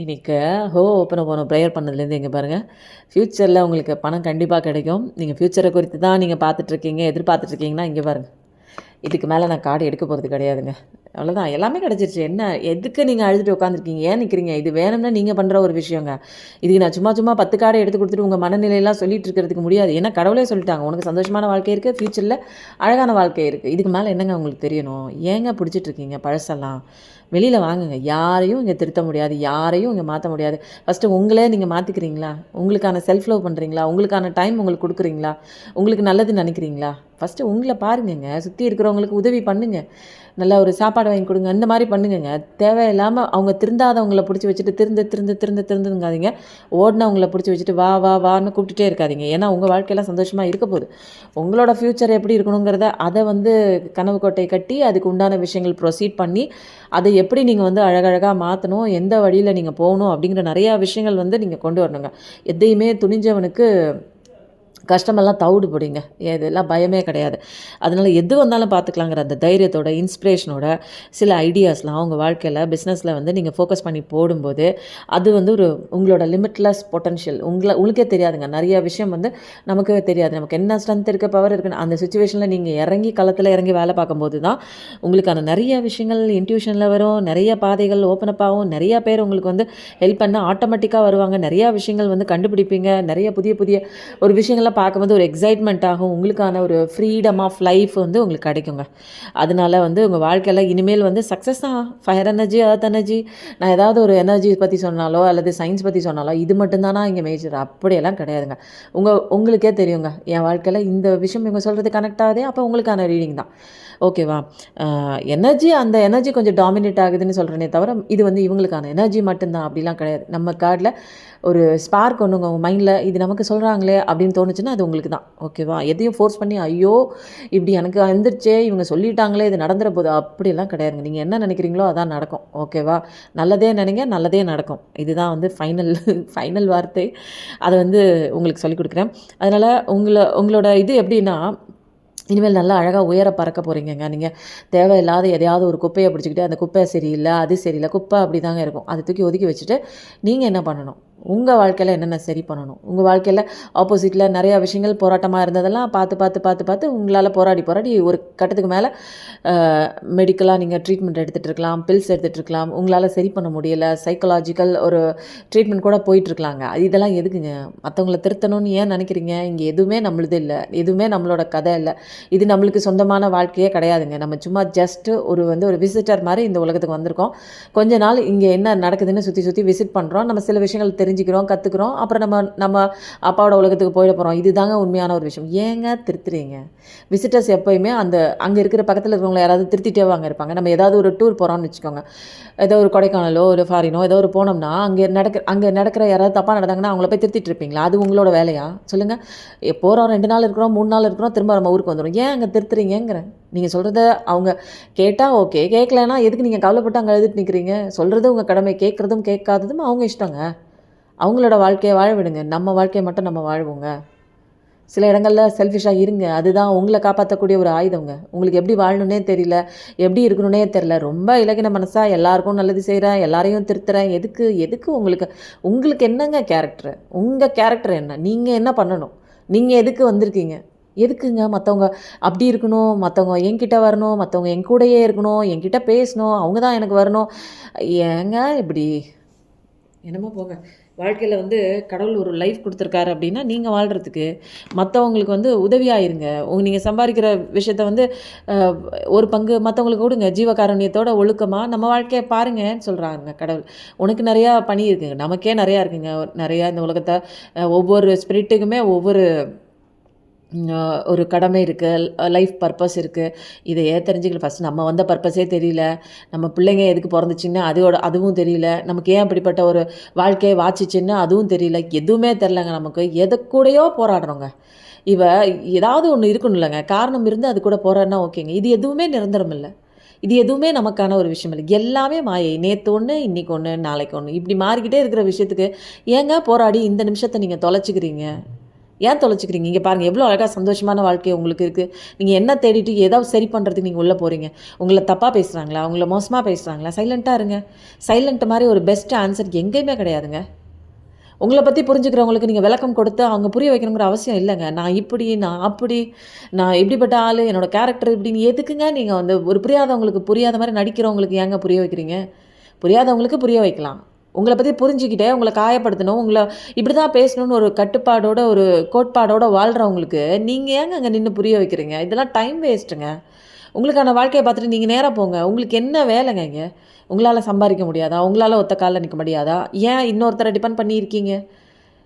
இன்றைக்கி ஓப்பன் போனோம் ப்ரேயர் பண்ணதுலேருந்து எங்கே பாருங்கள், ஃப்யூச்சரில் உங்களுக்கு பணம் கண்டிப்பாக கிடைக்கும். நீங்கள் ஃப்யூச்சரை குறித்து தான் நீங்கள் பார்த்துட்ருக்கீங்க, எதிர்பார்த்துட்ருக்கீங்கன்னா இங்கே பாருங்கள். இதுக்கு மேலே நான் கார்டு எடுக்க போகிறது கிடையாதுங்க. அவ்வளோதான், எல்லாமே கிடச்சிருச்சு. என்ன எதுக்கு நீங்கள் அழுதுட்டு உட்காந்துருக்கீங்க? ஏன் நிற்கிறீங்க? இது வேணும்னா நீங்கள் பண்ணுற ஒரு விஷயங்க. இதுக்கு நான் சும்மா 10 கார்டை எடுத்து கொடுத்துட்டு உங்கள் மனநிலையெல்லாம் சொல்லிட்டு இருக்கிறதுக்கு முடியாது. ஏன்னா கடவுளே சொல்லிட்டாங்க, உனக்கு சந்தோஷமான வாழ்க்கை இருக்குது, ஃப்யூச்சரில் அழகான வாழ்க்கை இருக்குது. இதுக்கு மேலே என்னங்க உங்களுக்கு தெரியணும்? ஏங்க பிடிச்சிட்ருக்கீங்க பழசெல்லாம்? வெளியில் வாங்குங்க. யாரையும் இங்கே திருத்த முடியாது, யாரையும் இங்கே மாற்ற முடியாது. ஃபஸ்ட்டு உங்களே நீங்கள் மாற்றிக்கிறீங்களா? உங்களுக்கான செல்ஃப் லவ் பண்ணுறீங்களா? உங்களுக்கான டைம் உங்களுக்கு கொடுக்குறீங்களா? உங்களுக்கு நல்லது நினைக்கிறீங்களா? ஃபஸ்ட்டு உங்களை பாருங்கங்க. சுற்றி இருக்கிறவங்களுக்கு உதவி பண்ணுங்க. நல்லா ஒரு சாப்பாடு வாங்கி கொடுங்க, அந்த மாதிரி பண்ணுங்கங்க. தேவையில்லாமல் அவங்க திருந்தாதவங்கள பிடிச்சி வச்சுட்டு திருந்துங்காதீங்க. ஓடினவங்கள பிடிச்சி வச்சுட்டு வா வா வான்னு கூப்பிட்டுட்டே இருக்காதீங்க. ஏன்னா உங்கள் வாழ்க்கையெல்லாம் சந்தோஷமாக இருக்க போகுது. உங்களோட ஃப்யூச்சர் எப்படி இருக்கணுங்கிறத அதை வந்து கனவு கோட்டை கட்டி அதுக்கு உண்டான விஷயங்கள் ப்ரொசீட் பண்ணி அதை எப்படி நீங்கள் வந்து அழகழகாக மாற்றணும், எந்த வழியில் நீங்கள் போகணும் அப்படிங்கிற நிறையா விஷயங்கள் வந்து நீங்கள் கொண்டு வரணுங்க. எதையுமே துணிஞ்சவனுக்கு கஷ்டமெல்லாம் தவிடு போடிங்க. இதெல்லாம் பயமே கிடையாது. அதனால் எது வந்தாலும் பார்த்துக்கலாங்கிற அந்த தைரியத்தோட, இன்ஸ்பிரேஷனோட சில ஐடியாஸ்லாம் உங்கள் வாழ்க்கையில் பிஸ்னஸில் வந்து நீங்கள் ஃபோக்கஸ் பண்ணி போடும்போது அது வந்து ஒரு உங்களோட லிமிட்லெஸ் பொட்டன்ஷியல் உங்களுக்கே தெரியாதுங்க. நிறைய விஷயம் வந்து நமக்கு தெரியாது. நமக்கு என்ன ஸ்ட்ரென்த் இருக்குது, பவர் இருக்குன்னு அந்த சுச்சுவேஷனில் நீங்கள் இறங்கி களத்தில் இறங்கி வேலை பார்க்கும்போது தான் உங்களுக்கான நிறைய விஷயங்கள் இன்ட்யூஷனில் வரும். நிறைய பாதைகள் ஓப்பன் அப் ஆகும். நிறையா பேர் உங்களுக்கு வந்து ஹெல்ப் பண்ண ஆட்டோமேட்டிக்காக வருவாங்க. நிறையா விஷயங்கள் வந்து கண்டுபிடிப்பீங்க. நிறைய புதிய ஒரு விஷயங்கள்லாம் பார்க்கும்போது ஒரு எக்ஸைட்மெண்ட் ஆகும். உங்களுக்கான ஒரு ஃப்ரீடம் ஆஃப் லைஃப் வந்து உங்களுக்கு கிடைக்குங்க. அதனால வந்து உங்கள் வாழ்க்கையில் இனிமேல் வந்து சக்ஸஸ் தான். ஃபயர் எனர்ஜி, அர்த் எனர்ஜி, நான் ஏதாவது ஒரு எனர்ஜி பற்றி சொன்னாலோ அல்லது சயின்ஸ் பற்றி சொன்னாலோ இது மட்டும்தானா இங்கே மேஜர்? அப்படியெல்லாம் கிடையாதுங்க. உங்களுக்கே தெரியுங்க, என் வாழ்க்கையில் இந்த விஷயம் இவங்க சொல்கிறது கனெக்ட் ஆகுதே, அப்போ உங்களுக்கான ரீடிங் தான். ஓகேவா? எனர்ஜி, அந்த எனர்ஜி கொஞ்சம் டாமினேட் ஆகுதுன்னு சொல்கிறேனே தவிர இது வந்து இவங்களுக்கான எனர்ஜி மட்டும்தான் அப்படிலாம் கிடையாது. நம்ம கார்டில் ஒரு ஸ்பார்க் ஒன்றுங்க உங்கள் மைண்டில் இது நமக்கு சொல்கிறாங்களே அப்படின்னு தோணுச்சுன்னா அது உங்களுக்கு தான். ஓகேவா? எதையும் ஃபோர்ஸ் பண்ணி ஐயோ இப்படி எனக்கு வந்துருச்சே, இவங்க சொல்லிட்டாங்களே, இது நடந்துற போது அப்படியெல்லாம் கிடையாதுங்க. நீங்கள் என்ன நினைக்கிறீங்களோ அதான் நடக்கும். ஓகேவா? நல்லதே நினைங்க, நல்லதே நடக்கும். இதுதான் வந்து ஃபைனல் வார்த்தை. அதை வந்து உங்களுக்கு சொல்லிக் கொடுக்குறேன். அதனால் உங்களோட இது எப்படின்னா, இனிமேல் நல்லா அழகாக உயர பறக்க போகிறீங்கங்க. நீங்கள் தேவையில்லாத எதையாவது ஒரு குப்பையை பிடிச்சிக்கிட்டு அந்த குப்பை சரியில்லை, அது சரியில்லை, குப்பை அப்படி தாங்க இருக்கும். அதை தூக்கி ஒதுக்கி வச்சுட்டு நீங்கள் என்ன பண்ணணும்? உங்கள் வாழ்க்கையில் என்னென்ன சரி பண்ணணும்? உங்கள் வாழ்க்கையில் ஆப்போசிட்டில் நிறையா விஷயங்கள் போராட்டமாக இருந்ததெல்லாம் பார்த்து உங்களால் போராடி ஒரு கட்டத்துக்கு மேலே மெடிக்கலாக நீங்கள் ட்ரீட்மெண்ட் எடுத்துகிட்டு இருக்கலாம், பில்ஸ் எடுத்துகிட்டு இருக்கலாம். உங்களால் சரி பண்ண முடியலை, சைக்கலாஜிக்கல் ஒரு ட்ரீட்மெண்ட் கூட போயிட்டுருக்கலாங்க. இதெல்லாம் எதுக்குங்க? மற்றவங்கள திருத்தணும்னு ஏன் நினைக்கிறீங்க? இங்கே எதுவுமே நம்மளுது இல்லை, எதுவுமே நம்மளோட கதை இல்லை. இது நம்மளுக்கு சொந்தமான வாழ்க்கையே கிடையாதுங்க. நம்ம சும்மா ஜஸ்ட்டு ஒரு விசிட்டர் மாதிரி இந்த உலகத்துக்கு வந்திருக்கோம். கொஞ்ச நாள் இங்கே என்ன நடக்குதுன்னு சுற்றி விசிட் பண்ணுறோம். நம்ம சில விஷயங்கள் தெரிஞ்சுக்கிறோம், கற்றுக்குறோம். அப்புறம் நம்ம அப்பாவோட உலகத்துக்கு போயிட போகிறோம். இதுதாங்க உண்மையான ஒரு விஷயம். ஏங்க திருத்துறீங்க? விசிட்டர்ஸ் எப்போயுமே அங்கே இருக்கிற பக்கத்தில் இருக்கிறவங்கள யாராவது திருத்திட்டே வாங்க இருப்பாங்க. நம்ம ஏதாவது ஒரு டூர் போகிறோம்னு வச்சுக்கோங்க, ஏதோ ஒரு கொடைக்கானலோ ஒரு ஃபாரினோ ஏதோ ஒரு போனோம்னா அங்கே நடக்கிற யாராவது தப்பாக நடந்தாங்கன்னா அவங்கள போய் திருத்திட்டு இருப்பீங்களா? அது உங்களோட வேலையா சொல்லுங்கள்? போகிறோம், 2 நாள் இருக்கிறோம், 3 நாள் இருக்கிறோம், திரும்ப நம்ம ஊருக்கு வந்துடும். ஏன் அங்கே திருத்துறீங்கிறேன்? நீங்கள் சொல்கிறத அவங்க கேட்டால் ஓகே, கேட்கலன்னா எதுக்கு நீங்கள் கவலைப்பட்டு அங்கே எழுதிட்டு நிற்கிறீங்க? சொல்கிறது உங்கள் கடமை, கேட்குறதும் கேட்காததும் அவங்க இஷ்டங்க. அவங்களோட வாழ்க்கையை வாழ விடுங்க. நம்ம வாழ்க்கையை மட்டும் நம்ம வாழ்வோங்க. சில இடங்களில் செல்ஃபிஷாக இருங்க. அதுதான் உங்களை காப்பாற்றக்கூடிய ஒரு ஆயுதங்க. உங்களுக்கு எப்படி வாழணுன்னே தெரியல, எப்படி இருக்கணுன்னே தெரியல, ரொம்ப இலகின மனசாக எல்லாருக்கும் நல்லது செய்கிறேன், எல்லாரையும் திருத்துறேன். எதுக்கு உங்களுக்கு என்னங்க கேரக்டரு? உங்கள் கேரக்டர் என்ன? நீங்கள் என்ன பண்ணணும்? நீங்கள் எதுக்கு வந்திருக்கீங்க? எதுக்குங்க மற்றவங்க அப்படி இருக்கணும், மற்றவங்க என்கிட்ட வரணும், மற்றவங்க என் கூடயே இருக்கணும், என்கிட்ட பேசணும், அவங்க தான் எனக்கு வரணும்? ஏங்க இப்படி? என்னமோ போங்க. வாழ்க்கையில் வந்து கடவுள் ஒரு லைஃப் கொடுத்துருக்காரு அப்படின்னா நீங்கள் வாழ்கிறதுக்கு மற்றவங்களுக்கு வந்து உதவியாக இருங்க. நீங்கள் சம்பாதிக்கிற விஷயத்த வந்து அஹ், ஒரு பங்கு மற்றவங்களுக்கு கொடுங்க. ஜீவகாருண்யத்தோட ஒழுக்கமாக நம்ம வாழ்க்கையை பாருங்கன்னு சொல்கிறாங்க கடவுள். உனக்கு நிறையா பணி இருக்குங்க, நமக்கே நிறையா இருக்குங்க. நிறையா இந்த உலகத்தை ஒவ்வொரு ஸ்பிரிட்டுக்குமே ஒவ்வொரு ஒரு கடமை இருக்குது, லைஃப் பர்பஸ் இருக்குது. இதையே தெரிஞ்சுக்கல. ஃபஸ்ட்டு நம்ம வந்த பர்பஸே தெரியல. நம்ம பிள்ளைங்க எதுக்கு பிறந்துச்சின்னு அதுவும் தெரியல. நமக்கு ஏன் இப்படிப்பட்ட ஒரு வாழ்க்கையை வாச்சிச்சின்னு அதுவும் தெரியல. எதுவுமே தெரிலங்க நமக்கு. எது கூடயோ போராடுறோங்க. இவ ஏதாவது ஒன்று இருக்கணும்லங்க. காரணம் இருந்து அது கூட போராடினா ஓகேங்க. இது எதுவுமே நிரந்தரம் இல்லை. இது எதுவுமே நமக்கான ஒரு விஷயம் இல்லை. எல்லாமே மாயை. நேற்று ஒன்று, இன்றைக்கி ஒன்று, நாளைக்கு ஒன்று, இப்படி மாறிக்கிட்டே இருக்கிற விஷயத்துக்கு ஏங்க போராடி இந்த நிமிஷத்தை நீங்கள் தொலைச்சிக்கிறீங்க? ஏன் தொலைச்சிக்கிறீங்க? இங்கே பாருங்கள், எவ்வளோ அழகாக சந்தோஷமான வாழ்க்கை உங்களுக்கு இருக்குது. நீங்கள் என்ன தேடிட்டு ஏதாவது சரி பண்ணுறதுக்கு நீங்கள் உள்ளே போகிறீங்க. உங்களை தப்பாக பேசுகிறாங்களா, உங்களை மோசமாக பேசுகிறாங்களா? சைலண்ட்டாக இருங்க. சைலண்ட் மாதிரி ஒரு பெஸ்ட் ஆன்சர் எங்கேயுமே கிடையாதுங்க. உங்களை பற்றி புரிஞ்சுக்கிறவங்களுக்கு நீங்கள் விளக்கம் கொடுத்து அவங்க புரிய வைக்கணுங்கிற அவசியம் இல்லைங்க. நான் இப்படி, நான் அப்படி, நான் இப்படிப்பட்ட ஆள், என்னோடய கேரக்டர் இப்படின்னு எதுக்குங்க நீங்கள் வந்து ஒரு புரியாதவங்களுக்கு புரியாத மாதிரி நடிக்கிறவங்களுக்கு ஏங்க புரிய வைக்கிறீங்க? புரியாதவங்களுக்கு புரிய வைக்கலாம். உங்களை பற்றி புரிஞ்சுக்கிட்டே உங்களை காயப்படுத்தணும், உங்களை இப்படி தான் பேசணும்னு ஒரு கட்டுப்பாடோட ஒரு கோட்பாடோட வாழ்கிறவங்களுக்கு நீங்கள் ஏங்க அங்கே நின்று புரிய வைக்கிறீங்க? இதெல்லாம் டைம் வேஸ்ட்டுங்க. உங்களுக்கான வாழ்க்கையை பார்த்துட்டு நீங்கள் நேராக போங்க. உங்களுக்கு என்ன வேலைங்க இங்கே? உங்களால் சம்பாதிக்க முடியாதா? உங்களால் ஒத்த காலில் நிற்க முடியாதா? ஏன் இன்னொருத்தரை டிபெண்ட் பண்ணியிருக்கீங்க?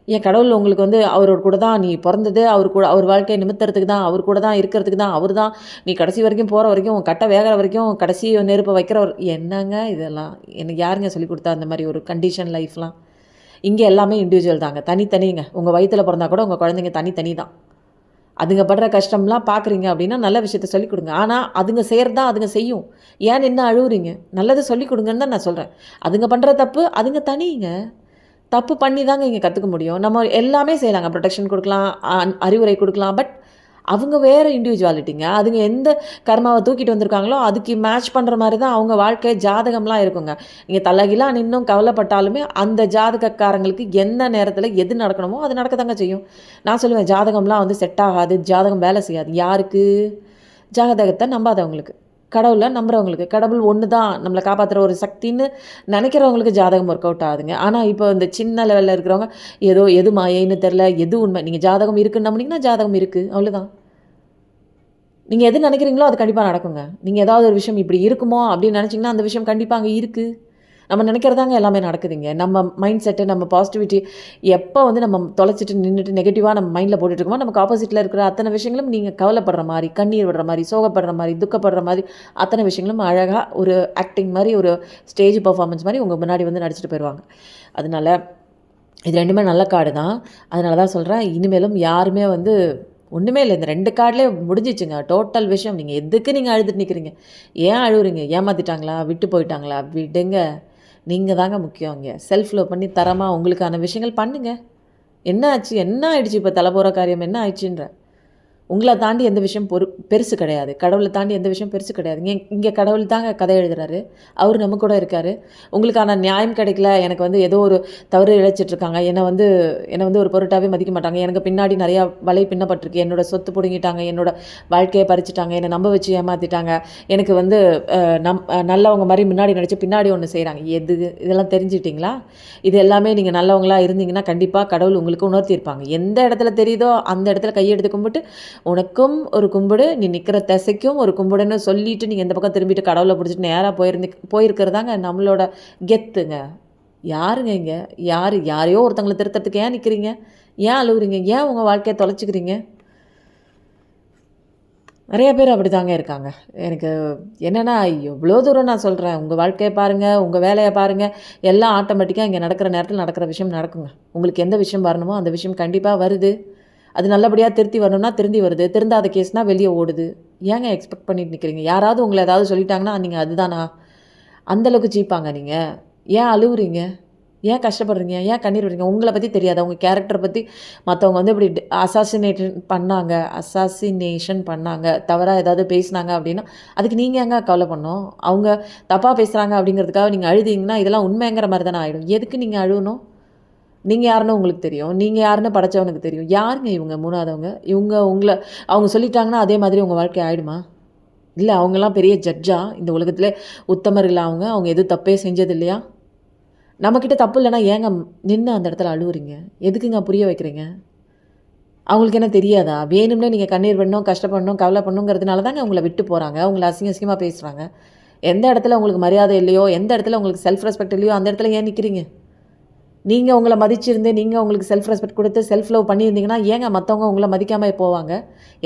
ஏன் கடவுள் உங்களுக்கு வந்து அவரோட கூட தான் நீ பிறந்தது, அவர் வாழ்க்கையை நிமித்துறதுக்கு தான், அவர் கூட தான் இருக்கிறதுக்கு தான், அவர் தான் நீ கடைசி வரைக்கும் போகிற வரைக்கும், உன் கட்டை வேகிற வரைக்கும், கடைசி நெருப்பை வைக்கிறவர். என்னங்க இதெல்லாம்? எனக்கு யாருங்க சொல்லிக் கொடுத்தா அந்த மாதிரி ஒரு கண்டிஷன் லைஃப்லாம்? இங்கே எல்லாமே இண்டிவிஜுவல் தாங்க, தனித்தனிங்க. உங்கள் வயிற்றில் பிறந்தா கூட உங்கள் குழந்தைங்க தனித்தனி தான். அதுங்க படுற கஷ்டம்லாம் பார்க்குறீங்க அப்படின்னா நல்ல விஷயத்த சொல்லிக் கொடுங்க. ஆனால் அதுங்க செய்கிறது தான் அதுங்க செய்யும். ஏன் என்ன அழுவுறீங்க? நல்லதை சொல்லிக் கொடுங்கன்னு தான் நான் சொல்கிறேன். அதுங்க பண்ணுற தப்பு அதுங்க தனிங்க. தப்பு பண்ணி தாங்க இங்கே கற்றுக்க முடியும். நம்ம எல்லாமே செய்யலாங்க. ப்ரொடெக்ஷன் கொடுக்கலாம், அறிவுரை கொடுக்கலாம். பட் அவங்க வேறு இண்டிவிஜுவாலிட்டிங்க. அதுங்க எந்த கர்மாவை தூக்கிட்டு வந்திருக்காங்களோ அதுக்கு மேட்ச் பண்ணுற மாதிரி தான் அவங்க வாழ்க்கை ஜாதகம்லாம் இருக்குங்க. நீங்கள் தலைகீழாக நின்றும் கவலைப்பட்டாலுமே அந்த ஜாதகக்காரங்களுக்கு எந்த நேரத்தில் எது நடக்கணுமோ அது நடக்க தாங்க செய்யும். நான் சொல்லுவேன், ஜாதகம்லாம் வந்து செட் ஆகாது, ஜாதகம் வேலை செய்யாது. யாருக்கு? ஜாதகத்தை நம்பாதவங்களுக்கு. கடவுளை நம்புறவங்களுக்கு. கடவுள் ஒன்று தான் நம்மளை காப்பாற்றுற ஒரு சக்தின்னு நினைக்கிறவங்களுக்கு ஜாதகம் ஒர்க் அவுட் ஆகுதுங்க. ஆனால் இப்போ இந்த சின்ன லெவலில் இருக்கிறவங்க ஏதோ எது மாயைன்னு தெரில, எது உண்மை. நீங்கள் ஜாதகம் இருக்குன்னு நம்பினீங்கன்னா ஜாதகம் இருக்குது, அவ்வளோதான். நீங்கள் எது நினைக்கிறீங்களோ அது கண்டிப்பாக நடக்குங்க. நீங்கள் ஏதாவது ஒரு விஷயம் இப்படி இருக்குமோ அப்படின்னு நினச்சிங்கன்னா அந்த விஷயம் கண்டிப்பாக அங்கே இருக்குது. நம்ம நினைக்கிறதாங்க எல்லாமே நடக்குதுங்க. நம்ம மைண்ட் செட்டு, நம்ம பாசிட்டிவிட்டி எப்போ வந்து நம்ம தொலைச்சிட்டு நின்றுட்டு நெகட்டிவாக நம்ம மைண்டில் போட்டுட்ருக்கோமோ நமக்கு ஆப்போசிட்டில் இருக்கிற அத்தனை விஷயங்களும் நீங்கள் கவலைப்படுற மாதிரி, கண்ணீர் விடுற மாதிரி, சோகப்படுற மாதிரி, துக்கப்படுற மாதிரி அத்தனை விஷயங்களும் அழகாக ஒரு ஆக்டிங் மாதிரி, ஒரு ஸ்டேஜ் பர்ஃபார்மன்ஸ் மாதிரி உங்கள் முன்னாடி வந்து நடிச்சிட்டு போயிடுவாங்க. அதனால் இது ரெண்டுமே நல்ல கார்டு தான். அதனால தான் சொல்கிறேன், இனிமேலும் யாருமே வந்து ஒன்றுமே இல்லை, இந்த 2 கார்டிலே முடிஞ்சிச்சுங்க டோட்டல் விஷயம். நீங்கள் எதுக்கு நீங்கள் அழுதுட்டு நிற்கிறீங்க? ஏன் அழுவுறீங்க? ஏமாற்றிட்டாங்களா? விட்டு போயிட்டாங்களா? விடுங்க. நீங்கள் தாங்க முக்கியம் இங்கே. செல்ஃப் லவ் பண்ணி தரமாக உங்களுக்கான விஷயங்கள் பண்ணுங்கள். என்ன ஆச்சு? என்ன ஆயிடுச்சு? இப்போ தலை போகிற காரியம் என்ன ஆயிடுச்சுன்ற? உங்களை தாண்டி எந்த விஷயம் பெருசு கிடையாது. கடவுளை தாண்டி எந்த விஷயம் பெருசு கிடையாது. இங்கே கடவுள் தாங்க கதை எழுதுறாரு. அவர் நம்ம கூட இருக்கார். உங்களுக்கான நியாயம் கிடைக்கல, எனக்கு வந்து ஏதோ ஒரு தவறு இழைச்சிட்ருக்காங்க, என்னை வந்து ஒரு பொருட்டாகவே மதிக்க மாட்டாங்க, எனக்கு பின்னாடி நிறையா வலை பின்னப்பட்டிருக்கு, என்னோட சொத்து பிடுங்கிட்டாங்க, என்னோட வாழ்க்கையை பறிச்சிட்டாங்க, என்னை நம்ப வச்சு ஏமாற்றிட்டாங்க, எனக்கு வந்து நல்லவங்க மாதிரி முன்னாடி நடித்து பின்னாடி ஒன்று செய்கிறாங்க. இதெல்லாம் தெரிஞ்சுக்கிட்டிங்களா? இது எல்லாமே நீங்கள் நல்லவங்களாக இருந்தீங்கன்னா கண்டிப்பாக கடவுள் உங்களுக்கு உணர்த்தியிருப்பாங்க. எந்த இடத்துல தெரியுதோ அந்த இடத்துல கையெடுத்து கும்பிட்டு உனக்கும் ஒரு கும்பிடு, நீ நிற்கிற திசைக்கும் ஒரு கும்பிடுன்னு சொல்லிட்டு நீங்கள் இந்த பக்கம் திரும்பிட்டு கடவுளை பிடிச்சிட்டு நேராக போயிருக்கிறதாங்க நம்மளோட கெத்துங்க. யாருங்க இங்கே? யாரையோ ஒருத்தங்களை திருத்தத்துக்கு ஏன் நிற்கிறீங்க? ஏன் அழுகுறீங்க? ஏன் உங்கள் வாழ்க்கையை தொலைச்சிக்கிறீங்க? நிறைய பேர் அப்படி தாங்க இருக்காங்க. எனக்கு என்னென்னா, எவ்வளோ தூரம் நான் சொல்கிறேன், உங்கள் வாழ்க்கையை பாருங்கள், உங்கள் வேலையை பாருங்கள், எல்லாம் ஆட்டோமேட்டிக்காக இங்கே நடக்கிற நேரத்தில் நடக்கிற விஷயம் நடக்குங்க. உங்களுக்கு எந்த விஷயம் வரணுமோ அந்த விஷயம் கண்டிப்பாக வருது. அது நல்லபடியாக திருத்தி வரணும்னா திருந்தி வருது. திருந்தாத கேஸ்னால் வெளியே ஓடுது. ஏங்க எக்ஸ்பெக்ட் பண்ணிட்டு நிற்கிறீங்க? யாராவது உங்களை ஏதாவது சொல்லிட்டாங்கன்னா நீங்கள் அதுதானா? அந்தளவுக்கு சீப்பாங்க நீங்கள்? ஏன் அழுவுறீங்க? ஏன் கஷ்டப்படுறீங்க? ஏன் கண்ணீர் விடுறீங்க? உங்களை பற்றி தெரியாதா? உங்கள் கேரக்டரை பற்றி மற்றவங்க வந்து இப்படி அசாசினேஷன் பண்ணாங்க, தவறாக ஏதாவது பேசினாங்க அப்படின்னா அதுக்கு நீங்கள் ஏங்க கவலை பண்ணணும்? அவங்க தப்பாக பேசுகிறாங்க அப்படிங்கிறதுக்காக நீங்கள் அழுதிங்கன்னா இதெல்லாம் உண்மைங்கிற மாதிரி தானே ஆகிடும். எதுக்கு நீங்கள் அழுவணும்? நீங்கள் யாருன்னு உங்களுக்கு தெரியும். நீங்கள் யாருன்னு படைச்சவனுக்கு தெரியும். யாருங்க இவங்க மூணாவதவங்க? உங்களை அவங்க சொல்லிட்டாங்கன்னா அதே மாதிரி உங்கள் வாழ்க்கை ஆகிடுமா? இல்லை, அவங்கெல்லாம் பெரிய ஜட்ஜா? இந்த உலகத்தில் உத்தமர் இல்லை அவங்க எதுவும் தப்பே செஞ்சது இல்லையா? நம்மக்கிட்ட தப்பு இல்லைன்னா ஏங்க நின்று அந்த இடத்துல அழுவுறீங்க? எதுக்குங்க புரிய வைக்கிறீங்க? அவங்களுக்கு என்ன தெரியாதா? வேணும்னே நீங்கள் கண்ணீர் விடணும், கஷ்டப்படணும், கவலைப்படணுங்கிறதுனால தாங்க உங்கள விட்டு போகிறாங்க. உங்கள அசிங்கமா பேசுகிறாங்க. எந்த இடத்துல உங்களுக்கு மரியாதை இல்லையோ, எந்த இடத்துல உங்களுக்கு செல்ஃப் ரெஸ்பெக்ட் இல்லையோ, அந்த இடத்துல ஏன் நிற்கிறீங்க? நீங்கள் உங்கள மதிச்சிருந்து, நீங்கள் உங்களுக்கு செல்ஃப் ரெஸ்பெக்ட் கொடுத்து, செல்ஃப் லவ் பண்ணியிருந்தீங்கன்னா, ஏங்க மற்றவங்க உங்கள மதிக்காம போவாங்க?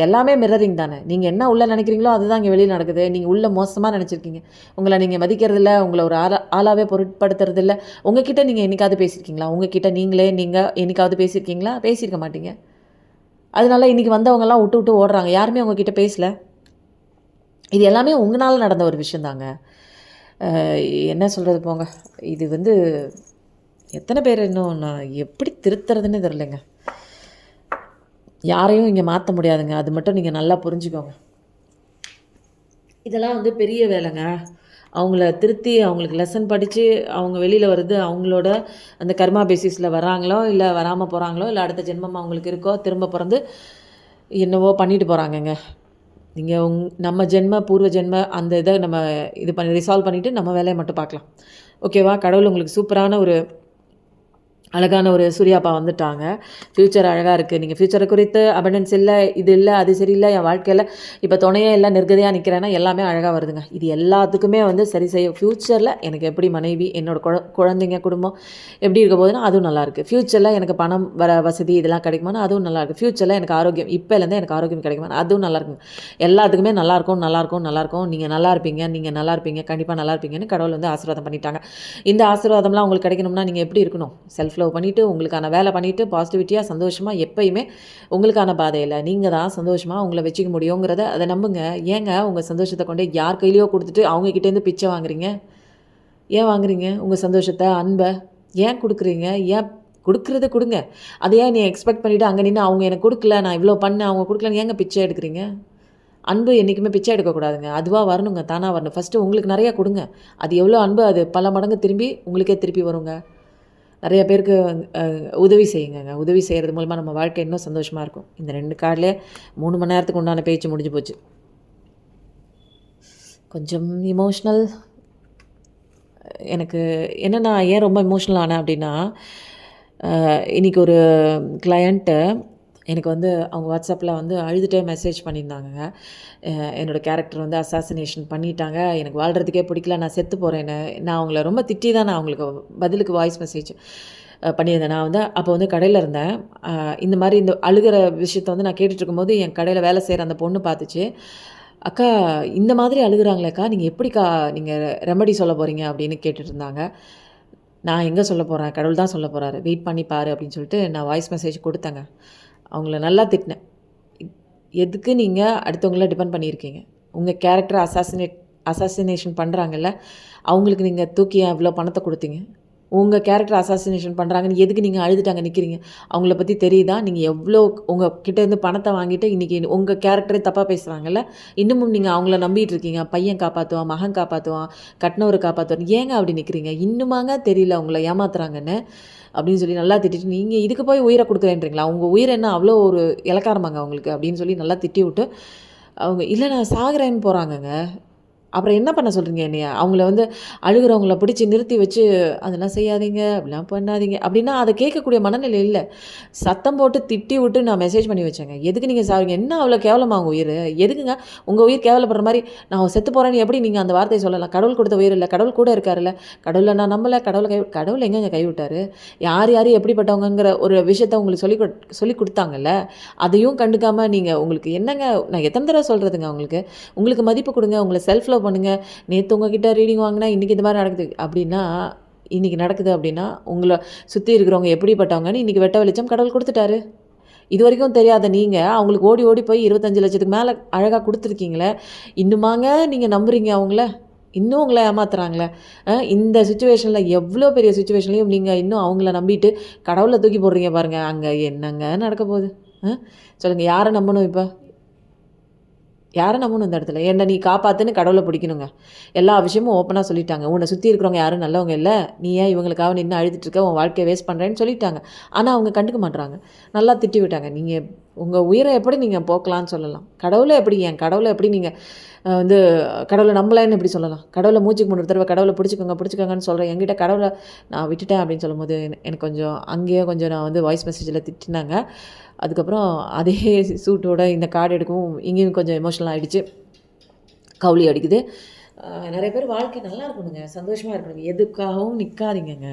எல்லாமே மிரரிங் தானே. நீங்கள் என்ன உள்ள நினைக்கிறீங்களோ, அதுதான் இங்கே வெளிய நடக்குது. நீங்க உள்ள மோசமா நினச்சிருக்கீங்க. உங்கள நீங்க மதிக்கிறதில்ல, உங்கள ஒரு ஆளாவே பொருட்படுத்துறதில்ல. உங்ககிட்ட நீங்க என்னைக்காவது பேசியிருக்கீங்களா? உங்ககிட்ட நீங்க என்னைக்காவது பேசியிருக்கீங்களா? பேசியிருக்க மாட்டீங்க. அதனால இன்னைக்கு வந்தவங்கலாம் விட்டு விட்டு ஓடுறாங்க. யாருமே உங்ககிட்ட பேசல. இது எல்லாமே உங்களால நடந்த ஒரு விஷயம் தாங்க. என்ன சொல்கிறது போங்க. இது வந்து எத்தனை பேர் இன்னும் நான் எப்படி திருத்துறதுன்னு தெரிலங்க. யாரையும் இங்கே மாற்ற முடியாதுங்க. அது மட்டும் நீங்கள் நல்லா புரிஞ்சுக்கோங்க. இதெல்லாம் வந்து பெரிய வேலைங்க. அவங்கள திருத்தி அவங்களுக்கு லெசன் படித்து அவங்க வெளியில் வருது. அவங்களோட அந்த கர்மா பேசிஸில் வராங்களோ இல்லை வராமல் போகிறாங்களோ இல்லை அடுத்த ஜென்மம் அவங்களுக்கு இருக்கோ திரும்ப பிறந்து என்னவோ பண்ணிட்டு போகிறாங்கங்க. நீங்கள் நம்ம பூர்வ ஜென்ம அந்த இதை நம்ம இது பண்ணி ரிசால்வ் பண்ணிவிட்டு நம்ம வேலையை மட்டும் பார்க்கலாம். ஓகேவா? கடவுள் உங்களுக்கு சூப்பரான ஒரு அழகான ஒரு சூர்யாப்பா வந்துட்டாங்க. ஃப்யூச்சர் அழகாக இருக்குது. நீங்கள் ஃப்யூச்சரை குறித்து அபண்டன்ஸ் இல்லை, இது இல்லை, அது சரியில்லை, என் வாழ்க்கையில் இப்போ துணையே இல்லை, நிர்கதியாக நிற்கிறேன்னா எல்லாமே அழகாக வருதுங்க. இது எல்லாத்துக்குமே வந்து சரி செய்ய ஃப்யூச்சரில் எனக்கு எப்படி மனைவி, என்னோடய குழந்தைங்க, குடும்பம் எப்படி இருக்க போகுதுன்னா அதுவும் நல்லாயிருக்கு. ஃப்யூச்சரில் எனக்கு பணம் வசதி இதெல்லாம் கிடைக்குமானா அதுவும் நல்லாயிருக்கு. ஃப்யூச்சரில் எனக்கு ஆரோக்கியம், இப்போலேருந்தே எனக்கு ஆரோக்கியம் கிடைக்குமா அதுவும் நல்லாயிருக்குங்க. எல்லாத்துக்குமே நல்லாயிருக்கும். நீங்கள் நல்லா இருப்பீங்க, கண்டிப்பாக நல்லா இருப்பீங்கன்னு கடவுள் வந்து ஆசீர்வாதம் பண்ணிட்டாங்க. இந்த ஆசீர்வாதம்லாம் உங்களுக்கு கிடைக்கணும்னா நீங்கள் எப்படி இருக்கணும்? செல்ஃப் லவ் பண்ணிவிட்டு உங்களுக்கான வேலை பண்ணிவிட்டு பாசிட்டிவிட்டியாக சந்தோஷமாக எப்பயுமே உங்களுக்கான பாதையில் நீங்கள் தான் சந்தோஷமாக உங்களை வச்சுக்க முடியுங்கிறத அதை நம்புங்க. ஏங்க உங்கள் சந்தோஷத்தை கொண்டு யார் கையிலையோ கொடுத்துட்டு அவங்கக்கிட்டேருந்து பிச்சை வாங்குறீங்க? ஏன் வாங்குறீங்க? உங்கள் சந்தோஷத்தை, அன்பை ஏன் கொடுக்குறீங்க? ஏன் கொடுக்குறத கொடுங்க. அதை ஏன் நீ எக்ஸ்பெக்ட் பண்ணிவிட்டு அங்கே நின்று அவங்க எனக்கு கொடுக்கல, நான் இவ்வளோ பண்ணேன், அவங்க கொடுக்கலன்னு ஏங்க பிச்சை எடுக்கிறீங்க? அன்பு என்றைக்குமே பிச்சை எடுக்கக்கூடாதுங்க. அதுவாக வரணுங்க, தானாக வரணும். ஃபஸ்ட்டு உங்களுக்கு நிறையா கொடுங்க. அது எவ்வளோ அன்பு அது பல மடங்கு திரும்பி உங்களுக்கே திருப்பி வருங்க. நிறைய பேருக்கு உதவி செய்யுங்க. உதவி செய்கிறது மூலமாக நம்ம வாழ்க்கை இன்னும் சந்தோஷமாக இருக்கும். இந்த 2 கார்டில் 3 மணி நேரத்துக்கு உண்டான பேச்சு முடிஞ்சு போச்சு. கொஞ்சம் இமோஷ்னல். எனக்கு என்னென்னா ஏன் ரொம்ப இமோஷ்னல் ஆனேன் அப்படின்னா, இன்றைக்கி ஒரு கிளையண்ட்டு எனக்கு வந்து அவங்க வாட்ஸ்அப்பில் வந்து அழுதுகிட்டே மெசேஜ் பண்ணியிருந்தாங்க. என்னோடய கேரக்டர் வந்து அசாசினேஷன் பண்ணிட்டாங்க, எனக்கு வாழ்கிறதுக்கே பிடிக்கல, நான் செத்து போகிறேன்னு. நான் அவங்கள ரொம்ப திட்டி தான் நான் அவங்களுக்கு பதிலுக்கு வாய்ஸ் மெசேஜ் பண்ணியிருந்தேன். நான் வந்து அப்போ வந்து கடையில் இருந்தேன். இந்த மாதிரி இந்த அழுகிற விஷயத்த வந்து நான் கேட்டுட்ருக்கும்போது என் கடையில் வேலை செய்கிற அந்த பொண்ணு பார்த்துச்சு. அக்கா இந்த மாதிரி அழுகுறாங்களேக்கா, நீங்கள் எப்படிக்கா நீங்கள் ரெமடி சொல்ல போகிறீங்க அப்படின்னு கேட்டுட்ருந்தாங்க. நான் எங்கே சொல்ல போகிறேன், கடவுள் தான் சொல்ல போகிறாரு, வெயிட் பண்ணி பாரு அப்படின்னு சொல்லிட்டு நான் வாய்ஸ் மெசேஜ் கொடுத்தேங்க. அவங்கள நல்லா திட்டினேன். எதுக்கு நீங்கள் அடுத்தவங்கள டிபெண்ட் பண்ணியிருக்கீங்க? உங்கள் கேரக்டரை அசாசினேஷன் பண்ணுறாங்கல்ல, அவங்களுக்கு நீங்கள் தூக்கி அவ்வளோ பணத்தை கொடுத்தீங்க. உங்கள் கேரக்டர் அசாசினேஷன் பண்ணுறாங்கன்னு எதுக்கு நீங்கள் அழுதுட்டு அங்கே நிற்கிறீங்க? அவங்கள பற்றி தெரியுதா? நீங்கள் எவ்வளோ உங்கள் கிட்டேருந்து பணத்தை வாங்கிட்டு இன்றைக்கி உங்கள் கேரக்டரே தப்பாக பேசுகிறாங்கல்ல, இன்னமும் நீங்கள் அவங்கள நம்பிட்டு இருக்கீங்க. பையன் காப்பாற்றுவான், மகன் காப்பாற்றுவான், கட்டினவரை காப்பாற்றுவான். ஏங்க அப்படி நிற்கிறீங்க? இன்னுமாங்க தெரியல உங்களை ஏமாத்துறாங்கன்னு அப்படின்னு சொல்லி நல்லா திட்டிட்டு, நீங்கள் இதுக்கு போய் உயிரை கொடுக்குறேன்றீங்களா? உங்கள் உயிர் என்ன அவ்வளோ ஒரு இலக்காரமாங்க அவங்களுக்கு அப்படின்னு சொல்லி நல்லா திட்டி விட்டு, அவங்க இல்லை நான் சாகுறேன்னு போகிறாங்கங்க. அப்புறம் என்ன பண்ண சொல்கிறீங்க என்னைய? அவங்கள வந்து அழுகிறவங்கள பிடிச்சி நிறுத்தி வச்சு அதெல்லாம் செய்யாதீங்க, அப்படிலாம் பண்ணாதீங்க அப்படின்னா அதை கேட்கக்கூடிய மனநிலை இல்லை. சத்தம் போட்டு திட்டி விட்டு நான் மெசேஜ் பண்ணி வச்சேங்க. எதுக்கு நீங்கள் சாவீங்க? என்ன அவ்வளோ கேவலமா உங்கள் உயிர்? எதுக்குங்க உங்கள் உயிர் கேவலப்படுற மாதிரி நான் செத்து போகிறேன்னு எப்படி நீங்கள் அந்த வார்த்தையை சொல்லலாம்? கடவுள் கொடுத்த உயிர் இல்லை, கடவுள் கூட இருக்காருல்ல. கடவுளை நான் நம்பலை, கடவுள் எங்கேங்க கைவிட்டார்? யார் எப்படிப்பட்டவங்கிற ஒரு விஷயத்த உங்களுக்கு சொல்லி கொடுத்தாங்கல்ல, அதையும் கண்டுக்காமல் நீங்கள் உங்களுக்கு என்னங்க நான் எத்தனை தடவை சொல்கிறதுங்க உங்களுக்கு மதிப்பு கொடுங்க, உங்களை செல்ஃப் லவ் பண்ணுங்கள். நேற்று உங்ககிட்ட ரீடிங் வாங்கினா இன்றைக்கி இது மாதிரி நடக்குது அப்படின்னா இன்றைக்கி நடக்குது அப்படின்னா உங்களை சுற்றி இருக்கிறவங்க எப்படிப்பட்டவங்கன்னு இன்றைக்கி வெட்ட வெளிச்சம் கடவுள் கொடுத்துட்டாரு. இது வரைக்கும் தெரியாத நீங்கள் அவங்களுக்கு ஓடி ஓடி போய் 25 லட்சத்துக்கு மேலே அழகாக கொடுத்துருக்கீங்களே, இன்னுமாங்க நீங்கள் நம்புறீங்க அவங்கள? இன்னும் உங்களை ஏமாத்துறாங்களே. இந்த சுச்சுவேஷனில் எவ்வளோ பெரிய சுச்சுவேஷன்லையும் நீங்கள் இன்னும் அவங்கள நம்பிட்டு கடவுளை தூக்கி போடுறீங்க பாருங்கள். அங்கே என்னங்க நடக்க போகுது? சொல்லுங்கள், யாரை நம்பணும் இப்போ? யாரை நம்பணும் இந்த இடத்துல? என்னை நீ காப்பாற்றுன்னு கடவுளை பிடிக்கணுங்க. எல்லா விஷயமும் ஓப்பனாக சொல்லிட்டாங்க. உன்னை சுற்றி இருக்கிறவங்க யாரும் நல்லவங்க இல்லை, நீ ஏன் இவங்களுக்காக நின்று அழுதுட்டு இருக்க, உன் வாழ்க்கையை வேஸ்ட் பண்ணுறேன்னு சொல்லிட்டாங்க. ஆனால் அவங்க கண்டுக்க மாட்றாங்க. நல்லா திட்டி விட்டாங்க. நீங்கள் உங்கள் உயிரை எப்படி நீங்கள் போக்கலான்னு சொல்லலாம்? கடவுளை எப்படி, என் கடவுளை எப்படி நீங்கள் வந்து கடவுளை நம்பலைன்னு எப்படி சொல்லலாம்? கடவுளை மூச்சுக்கு 3 தடவை கடவுளை பிடிச்சிக்கோங்கன்னு சொல்கிறேன். என்கிட்ட கடவுளை நான் விட்டுட்டேன் அப்படின்னு சொல்லும்போது எனக்கு கொஞ்சம் அங்கேயே கொஞ்சம் நான் வந்து வாய்ஸ் மெசேஜில் திட்டினாங்க. அதுக்கப்புறம் அதே சூட்டோட இந்த கார்டு எடுக்கவும் இங்கேயும் கொஞ்சம் எமோஷனல் ஆகிடுச்சு. கவுளி அடிக்குது. நிறைய பேர் வாழ்க்கை நல்லா இருக்கணுங்க, சந்தோஷமாக இருக்கணுங்க, எதுக்காகவும் நிற்காதீங்கங்க.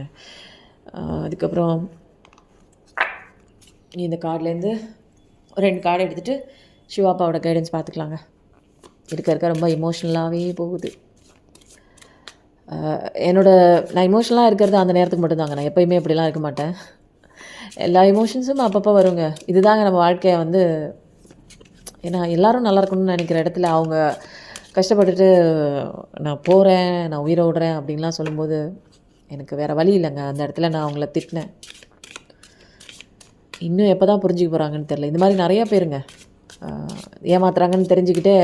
அதுக்கப்புறம் இந்த கார்ட்லேருந்து 2 கார்டு எடுத்துகிட்டு சிவாப்பாவோட கைடன்ஸ் பார்த்துக்கலாங்க. இருக்க ரொம்ப எமோஷ்னலாகவே போகுது. நான் எமோஷ்னலாக இருக்கிறது அந்த நேரத்துக்கு மட்டும்தாங்க. நான் எப்போயுமே இப்படிலாம் இருக்க மாட்டேன். எல்லா எமோஷன்ஸும் அப்பப்போ வருங்க. இதுதாங்க நம்ம வாழ்க்கையை வந்து, ஏன்னா எல்லோரும் நல்லா இருக்கணும்னு நினைக்கிற இடத்துல அவங்க கஷ்டப்பட்டுட்டு நான் போகிறேன், நான் உயிரை விடுறேன் அப்படின்லாம் சொல்லும்போது எனக்கு வேறு வழி இல்லைங்க. அந்த இடத்துல நான் அவங்கள திட்டினேன். இன்னும் எப்போ தான் புரிஞ்சுக்க போகிறாங்கன்னு தெரில. இந்த மாதிரி நிறையா பேருங்க ஏமாத்துறாங்கன்னு தெரிஞ்சுக்கிட்டே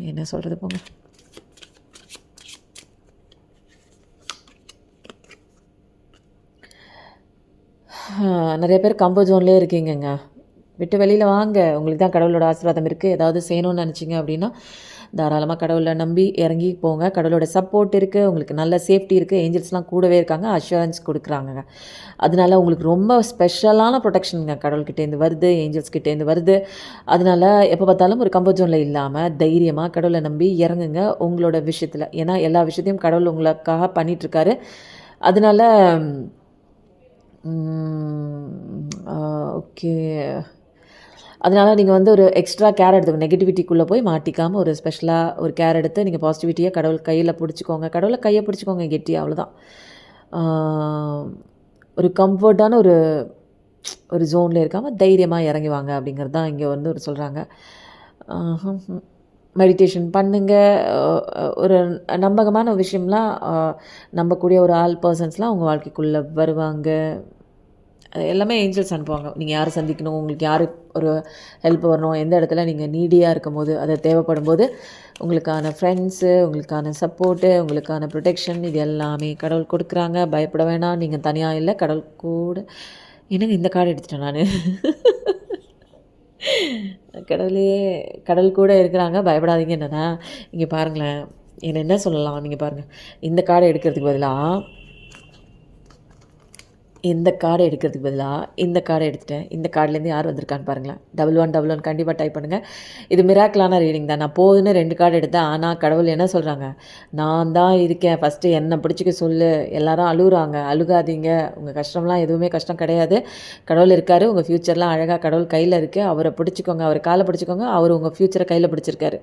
என்ன சொல்கிறது போங்க. நிறைய பேர் கம்ஃபர்ட் ஜோன்லேயே இருக்கீங்கங்க. விட்டு வெளியில் வாங்க. உங்களுக்கு தான் கடவுளோட ஆசீர்வாதம் இருக்குது. ஏதாவது செய்யணும்னு நினச்சிங்க அப்படின்னா தாராளமாக கடவுளை நம்பி இறங்கி போங்க. கடவுளோட சப்போர்ட் இருக்குது, உங்களுக்கு நல்ல சேஃப்டி இருக்குது, ஏஞ்சல்ஸ்லாம் கூடவே இருக்காங்க, அஷூரன்ஸ் கொடுக்குறாங்க. அதனால உங்களுக்கு ரொம்ப ஸ்பெஷலான ப்ரொடெக்ஷனுங்க கடவுள்கிட்டேருந்து வருது, ஏஞ்சல்ஸ்கிட்டேருந்து வருது. அதனால் எப்போ பார்த்தாலும் ஒரு கம்ஃபர்ட் ஜோனில் இல்லாமல் தைரியமாக கடவுளை நம்பி இறங்குங்க உங்களோட விஷயத்தில். ஏன்னா எல்லா விஷயத்தையும் கடவுள் உங்களுக்காக பண்ணிகிட்ருக்காரு. அதனால் ஓகே, அதனால் நீங்கள் வந்து ஒரு எக்ஸ்ட்ரா கேர் எடுத்துக்கோங்க. நெகட்டிவிட்டிக்குள்ளே போய் மாட்டிக்காமல் ஒரு ஸ்பெஷலாக ஒரு கேர் எடுத்து நீங்கள் பாசிட்டிவிட்டியை கடவுள் கையில் பிடிச்சிக்கோங்க. கடவுளை கையை பிடிச்சிக்கோங்க கெட்டியாக, அவ்வளோதான். ஒரு கம்ஃபர்ட்டான ஒரு ஜோனில் இருக்காமல் தைரியமாக இறங்கி வாங்க அப்படிங்கிறது தான் இங்கே வந்து ஒரு சொல்கிறாங்க. மெடிடேஷன் பண்ணுங்கள். ஒரு நம்பகமான விஷயம்லாம் நம்பக்கூடிய ஒரு பர்சன்ஸ்லாம் உங்கள் வாழ்க்கைக்குள்ளே வருவாங்க. எல்லாமே ஏஞ்சல்ஸ் அனுப்புவாங்க. நீங்கள் யாரை சந்திக்கணும், உங்களுக்கு யார் ஒரு ஹெல்ப் வரணும், எந்த இடத்துல நீங்கள் நீடியாக இருக்கும் போது, அது தேவைப்படும் போது உங்களுக்கான ஃப்ரெண்ட்ஸு, உங்களுக்கான சப்போர்ட்டு, உங்களுக்கான ப்ரொடெக்ஷன், இது எல்லாமே கடவுள் கொடுக்குறாங்க. பயப்பட வேணாம், நீங்கள் தனியாக இல்லை, கடவுள் கூட. என்னங்க இந்த கார்டு எடுத்துட்டேன் நான். கடவுள் கூட இருக்கிறாங்க, பயப்படாதீங்க. என்னன்னா இங்கே பாருங்களேன், என்ன சொல்லலாம், நீங்கள் பாருங்கள். இந்த கார்டை எடுக்கிறதுக்கு பதிலாக இந்த கார்டை எடுக்கிறதுக்கு பதிலாக இந்த கார்டை எடுத்துட்டேன். இந்த கார்டுலேருந்து யார் வந்திருக்கான்னு பாருங்களேன். 1111 கண்டிப்பாக டைப் பண்ணுங்கள். இது மிராக்கிளான ரீடிங் தான். நான் போதுன்னு 2 கார்டு எடுத்தேன். ஆனால் கடவுள் என்ன சொல்கிறாங்க, நான் தான் இருக்கேன், ஃபஸ்ட்டு என்னை பிடிச்சிக்க சொல்லு. எல்லாரும் அழுகுறாங்க, அழுகாதீங்க, உங்கள் கஷ்டம்லாம் எதுவுமே கஷ்டம் கிடையாது. கடவுள் இருக்கார், உங்கள் ஃப்யூச்சர்லாம் அழகாக கடவுள் கையில் இருக்குது. அவரை பிடிச்சிக்கோங்க, அவர் காலை பிடிச்சிக்கோங்க. அவர் உங்கள் ஃப்யூச்சரை கையில் பிடிச்சிருக்காரு.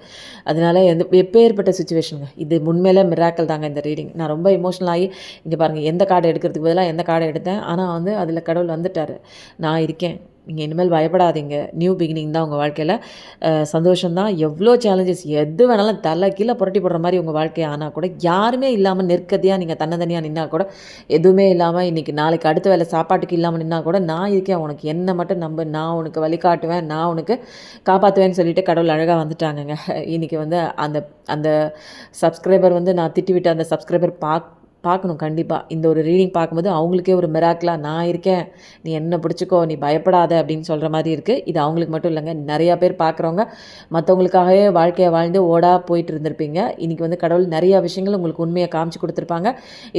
அதனால் எப்பேற்பட்ட சுச்சுவேஷனுங்க இது, உண்மையிலே மிராக்கல் தாங்க இந்த ரீடிங். நான் ரொம்ப எமோஷனல் ஆகி இங்கே பாருங்கள், எந்த கார்டை எடுக்கிறதுக்கு பதிலாக எந்த கார்டை எடுத்தேன். ஆனால் வந்து அதில் கடவுள் வந்துட்டார். நான் இருக்கேன், நீங்கள் இனிமேல் பயப்படாதீங்க, நியூ பிகினிங் தான் உங்கள் வாழ்க்கையில். சந்தோஷம்தான். எவ்வளோ சேலஞ்சஸ் எது வேணாலும் தலை கீழே புரட்டி போடுற மாதிரி உங்கள் வாழ்க்கையை ஆனால் கூட, யாருமே இல்லாமல் நெருக்கதியாக நீங்கள் தன்னந்தனியாக நின்னால் கூட, எதுவுமே இல்லாமல் இன்றைக்கி நாளைக்கு அடுத்த வேலை சாப்பாட்டுக்கு இல்லாமல் நின்னால் கூட, நான் இருக்கேன், உனக்கு என்னை மட்டும் நம்ப, நான் உனக்கு வழிகாட்டுவேன், நான் உனக்கு காப்பாற்றுவேன்னு சொல்லிட்டு கடவுள் அழகாக வந்துட்டாங்கங்க. இன்றைக்கி வந்து அந்த சப்ஸ்கிரைபர் வந்து நான் திட்டிவிட்ட அந்த சப்ஸ்கிரைபர் பார்க்கணும் கண்டிப்பாக. இந்த ஒரு ரீடிங் பார்க்கும்போது அவங்களுக்கே ஒரு மிராக்கிளாக, நான் இருக்கேன், நீ என்ன பிடிச்சிக்கோ, நீ பயப்படாத அப்படின்னு சொல்கிற மாதிரி இருக்குது. இது அவங்களுக்கு மட்டும் இல்லைங்க, நிறையா பேர் பார்க்குறவங்க மற்றவங்களுக்காகவே வாழ்க்கையை வாழ்ந்து போயிட்டு இருந்திருப்பீங்க. இன்றைக்கி வந்து கடவுள் நிறையா விஷயங்கள் உங்களுக்கு உண்மையை காமிச்சு கொடுத்துருப்பாங்க.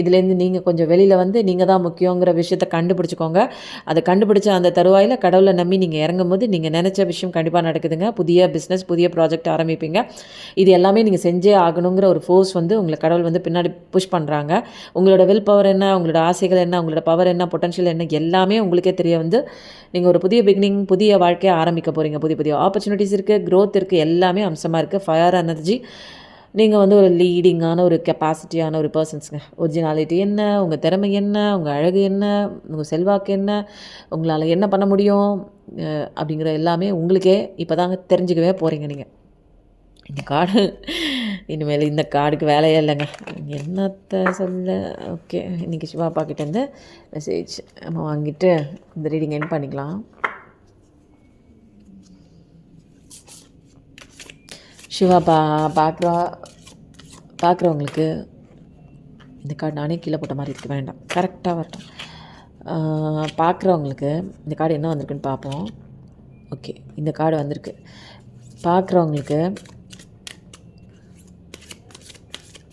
இதுலேருந்து நீங்கள் கொஞ்சம் வெளியில் வந்து நீங்கள் தான் முக்கியங்கிற விஷயத்தை கண்டுபிடிச்சிக்கோங்க. அதை கண்டுபிடிச்ச அந்த தருவாயில் கடவுளை நம்பி நீங்கள் இறங்கும் போது நீங்கள் நினச்ச விஷயம் கண்டிப்பாக நடக்குதுங்க. புதிய பிஸ்னஸ், புதிய ப்ராஜெக்ட் ஆரம்பிப்பீங்க. இது எல்லாமே நீங்கள் செஞ்சே ஆகணுங்கிற ஒரு ஃபோர்ஸ் வந்து உங்களை கடவுள் வந்து பின்னாடி புஷ் பண்ணுறாங்க. உங்களோட வில் பவர் என்ன, உங்களோட ஆசைகள் என்ன, உங்களோட பவர் என்ன, பொட்டன்ஷியல் என்ன, எல்லாமே உங்களுக்கே தெரிய வந்து நீங்கள் ஒரு புதிய பிகினிங், புதிய வாழ்க்கையை ஆரம்பிக்க போகிறீங்க. புதிய ஆப்பர்ச்சுனிட்டிஸ் இருக்குது, க்ரோத் இருக்குது, எல்லாமே அம்சமாக இருக்குது. Fire energy. நீங்கள் வந்து ஒரு லீடிங்கான ஒரு கெப்பாசிட்டியான ஒரு பர்சன்ஸுங்க. ஒரிஜினாலிட்டி என்ன, உங்கள் திறமை என்ன, உங்கள் அழகு என்ன, உங்கள் செல்வாக்கு என்ன, உங்களால் என்ன பண்ண முடியும் அப்படிங்கிற எல்லாமே உங்களுக்கே இப்போ தாங்க தெரிஞ்சுக்கவே போகிறீங்க. நீங்கள் இந்த கார்டு இனிமேல் இந்த கார்டுக்கு வேலையே இல்லைங்க, என்னத்தை சொல்ல. ஓகே, இன்றைக்கி சிவாப்பா கிட்டேருந்து மெசேஜ் நம்ம வாங்கிட்டு இந்த ரீடிங் எண்ட் பண்ணிக்கலாம். சிவா பார்க்குறவங்களுக்கு இந்த கார்டு நானே கீழே போட்ட மாதிரி இருக்குது, வேண்டாம், கரெக்டாக வரட்டும். பார்க்குறவங்களுக்கு இந்த கார்டு என்ன வந்திருக்குன்னு பார்ப்போம். ஓகே, இந்த கார்டு வந்திருக்கு. பார்க்குறவங்களுக்கு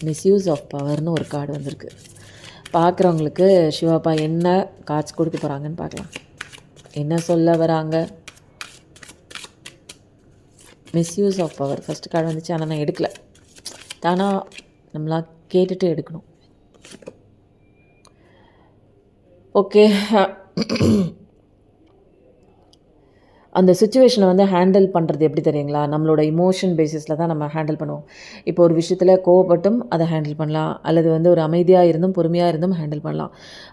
மிஸ்யூஸ் ஆஃப் பவர்னு ஒரு கார்டு வந்திருக்கு. பார்க்குறவங்களுக்கு சிவாப்பா என்ன கார்ட்ஸ் கொடுக்க போகிறாங்கன்னு பார்க்கலாம். என்ன சொல்ல வராங்க? Misuse of power first card வந்துச்சு, ஆனால் நான் எடுக்கலை. தானாக நம்மளா கேட்டுட்டு எடுக்கணும். ஓகே, அந்த சுச்சுவேஷனை வந்து ஹேண்டில் பண்ணுறது எப்படி தெரியுங்களா? நம்மளோட இமோஷன் பேசிஸில் தான் நம்ம ஹேண்டில் பண்ணுவோம். இப்போ ஒரு விஷயத்தில் கோவப்பட்டும் அதை ஹேண்டில் பண்ணலாம், அல்லது வந்து ஒரு அமைதியாக இருந்தும் பொறுமையாக இருந்தும் ஹேண்டில் பண்ணலாம்.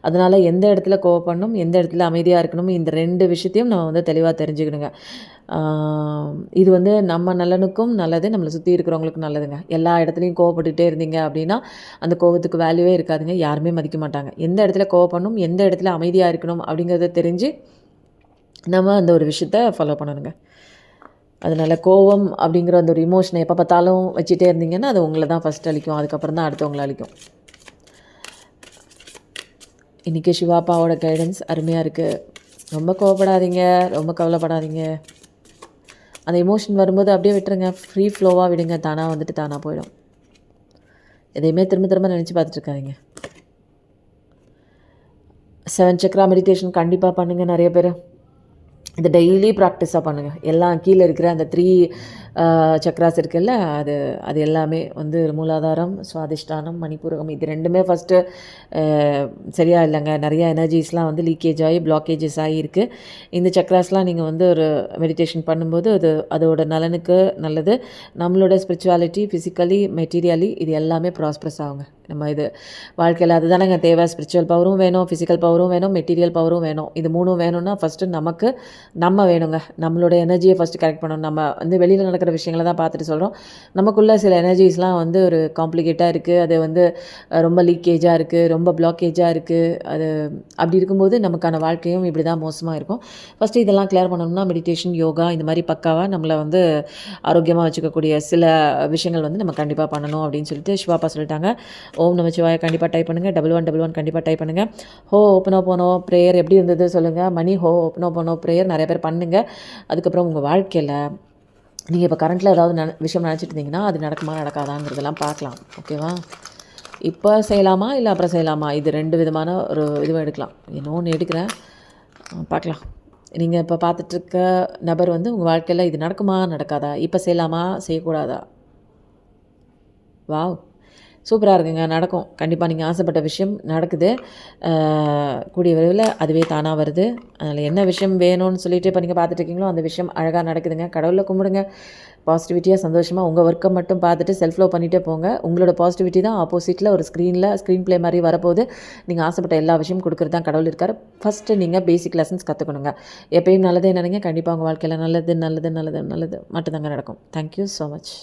அதனால் எந்த இடத்துல கோவப்படணும், எந்த இடத்துல அமைதியாக இருக்கணும், இந்த 2 விஷயத்தையும் நம்ம வந்து தெளிவாக தெரிஞ்சுக்கணுங்க. இது வந்து நம்ம நலனுக்கும் நல்லது, நம்மளை சுற்றி இருக்கிறவங்களுக்கும் நல்லதுங்க. எல்லா இடத்துலையும் கோவப்பட்டுகிட்டே இருந்தீங்க அப்படின்னா அந்த கோவத்துக்கு வேல்யூவே இருக்காதுங்க, யாருமே மதிக்க மாட்டாங்க. எந்த இடத்துல கோவப்படணும், எந்த இடத்துல அமைதியாக இருக்கணும் அப்படிங்கிறத தெரிஞ்சு நம்ம அந்த ஒரு விஷயத்த ஃபாலோ பண்ணணுங்க. அதனால் கோவம் அப்படிங்கிற அந்த ஒரு இமோஷனை எப்போ பார்த்தாலும் வச்சுட்டே இருந்தீங்கன்னா அது உங்களை தான் ஃபஸ்ட் அழிக்கும், அதுக்கப்புறம் தான் அடுத்தவங்களை அழிக்கும். இன்றைக்கி சிவாப்பாவோட கைடன்ஸ் அருமையாக இருக்குது. ரொம்ப கோவப்படாதீங்க, ரொம்ப கவலைப்படாதீங்க. அந்த இமோஷன் வரும்போது அப்படியே விட்டுருங்க, ஃப்ரீ ஃப்ளோவாக விடுங்க, தானாக வந்துட்டு தானாக போயிடும். எதையுமே திரும்ப திரும்ப நினச்சி பார்த்துட்ருக்காதீங்க. 7 சக்ரா மெடிடேஷன் கண்டிப்பாக பண்ணுங்கள். நிறைய பேர் இதை டெய்லி ப்ராக்டிஸாக பண்ணுங்கள். எல்லாம் கீழே இருக்கிற அந்த 3 சக்ராஸ் இருக்குல்ல, அது எல்லாமே வந்து மூலாதாரம், சுவாதிஷ்டானம், மணிப்பூரகம், இது 2மே ஃபஸ்ட்டு சரியாக இல்லைங்க. நிறையா எனர்ஜிஸ்லாம் வந்து லீக்கேஜ் ஆகி பிளாக்கேஜஸ் ஆகியிருக்கு. இந்த சக்ராஸ்லாம் நீங்கள் வந்து ஒரு மெடிடேஷன் பண்ணும்போது அதோட நலனுக்கு நல்லது. நம்மளோட ஸ்பிரிச்சுவாலிட்டி, ஃபிசிக்கலி, மெட்டீரியலி இது எல்லாமே ப்ராஸ்பரஸ் ஆகுங்க. நம்ம இது வாழ்க்கையில் அதுதானேங்க தேவை. ஸ்பிரிச்சுவல் பவரும் வேணும், ஃபிசிக்கல் பவரும் வேணும், மெட்டீரியல் பவரும் வேணும். இது 3ம் வேணும்னா ஃபஸ்ட்டு நம்ம வேணுங்க. நம்மளோட எனர்ஜியை ஃபஸ்ட்டு கரெக்ட் பண்ணணும். நம்ம வந்து வெளியில் நடக்கிற விஷயங்களை தான் பார்த்துட்டு சொல்கிறோம். நமக்குள்ளே சில எனர்ஜிஸ்லாம் வந்து ஒரு காம்ப்ளிகேட்டாக இருக்குது, அது வந்து ரொம்ப லீக்கேஜாக இருக்குது, ரொம்ப பிளாக்கேஜாக இருக்குது. அது அப்படி இருக்கும்போது நமக்கான வாழ்க்கையும் இப்படி தான் மோசமாக இருக்கும். ஃபஸ்ட்டு இதெல்லாம் கிளியர் பண்ணணும்னா மெடிடேஷன், யோகா இந்த மாதிரி பக்காவாக நம்மளை வந்து ஆரோக்கியமாக வச்சுக்கக்கூடிய சில விஷயங்கள் வந்து நம்ம கண்டிப்பாக பண்ணணும் அப்படின்னு சொல்லிட்டு சிவாப்பா சொல்லிட்டாங்க. ஓம் நமச்சிவாய கண்டிப்பாக டைப் பண்ணுங்கள். 1111 கண்டிப்பாக டைப் பண்ணுங்கள். ஹோ ஓப்பனோ போனோ ப்ரேயர் எப்படி இருந்தது சொல்லுங்கள். மணி ஹோ ஓப்பனோ போனோ ப்ரேயர் நிறைய பேர் பண்ணுங்கள். அதுக்கப்புறம் உங்கள் வாழ்க்கையில் நீங்கள் இப்போ கரண்ட்டில் ஏதாவது விஷயம் நினச்சிட்டு இருந்தீங்கன்னா அது நடக்குமா நடக்காதாங்கிறதெல்லாம் பார்க்கலாம். ஓகேவா? இப்போ செய்யலாமா இல்லை அப்புறம் செய்யலாமா, இது 2 விதமான ஒரு இதுவும் எடுக்கலாம். இன்னொன்று எடுக்கிறேன், பார்க்கலாம். நீங்கள் இப்போ பார்த்துட்ருக்க நபர் வந்து உங்கள் வாழ்க்கையில் இது நடக்குமா நடக்காதா, இப்போ செய்யலாமா செய்யக்கூடாதா? வாவ், சூப்பராக இருக்குங்க. நடக்கும் கண்டிப்பாக. நீங்கள் ஆசைப்பட்ட விஷயம் நடக்குது. கூடிய விரைவில் அதுவே தானாக வருது. அதில் என்ன விஷயம் வேணும்னு சொல்லிட்டு இப்போ நீங்கள் பார்த்துட்ருக்கீங்களோ அந்த விஷயம் அழகாக நடக்குதுங்க. கடவுளை கும்பிடுங்க. பாசிட்டிவிட்டியாக சந்தோஷமாக உங்கள் ஒர்க்கை மட்டும் பார்த்துட்டு செல்ஃப் லவ் பண்ணிகிட்டே போங்க. உங்களோட பாசிட்டிவிட்டி தான் ஆப்போசிட்டில் ஒரு ஸ்க்ரீன் ப்ளே மாதிரி வரப்போகுது. நீங்கள் ஆசைப்பட்ட எல்லா விஷயம் கொடுக்குறது தான் கடவுள் இருக்கார். ஃபஸ்ட்டு நீங்கள் பேசிக் லெசன்ஸ் கற்றுக்கணுங்க. எப்பயும் நல்லதே நினைங்க, கண்டிப்பாக உங்கள் வாழ்க்கையில் நல்லது நல்லது நல்லது நல்லது மட்டும்தாங்க நடக்கும். Thank you so much.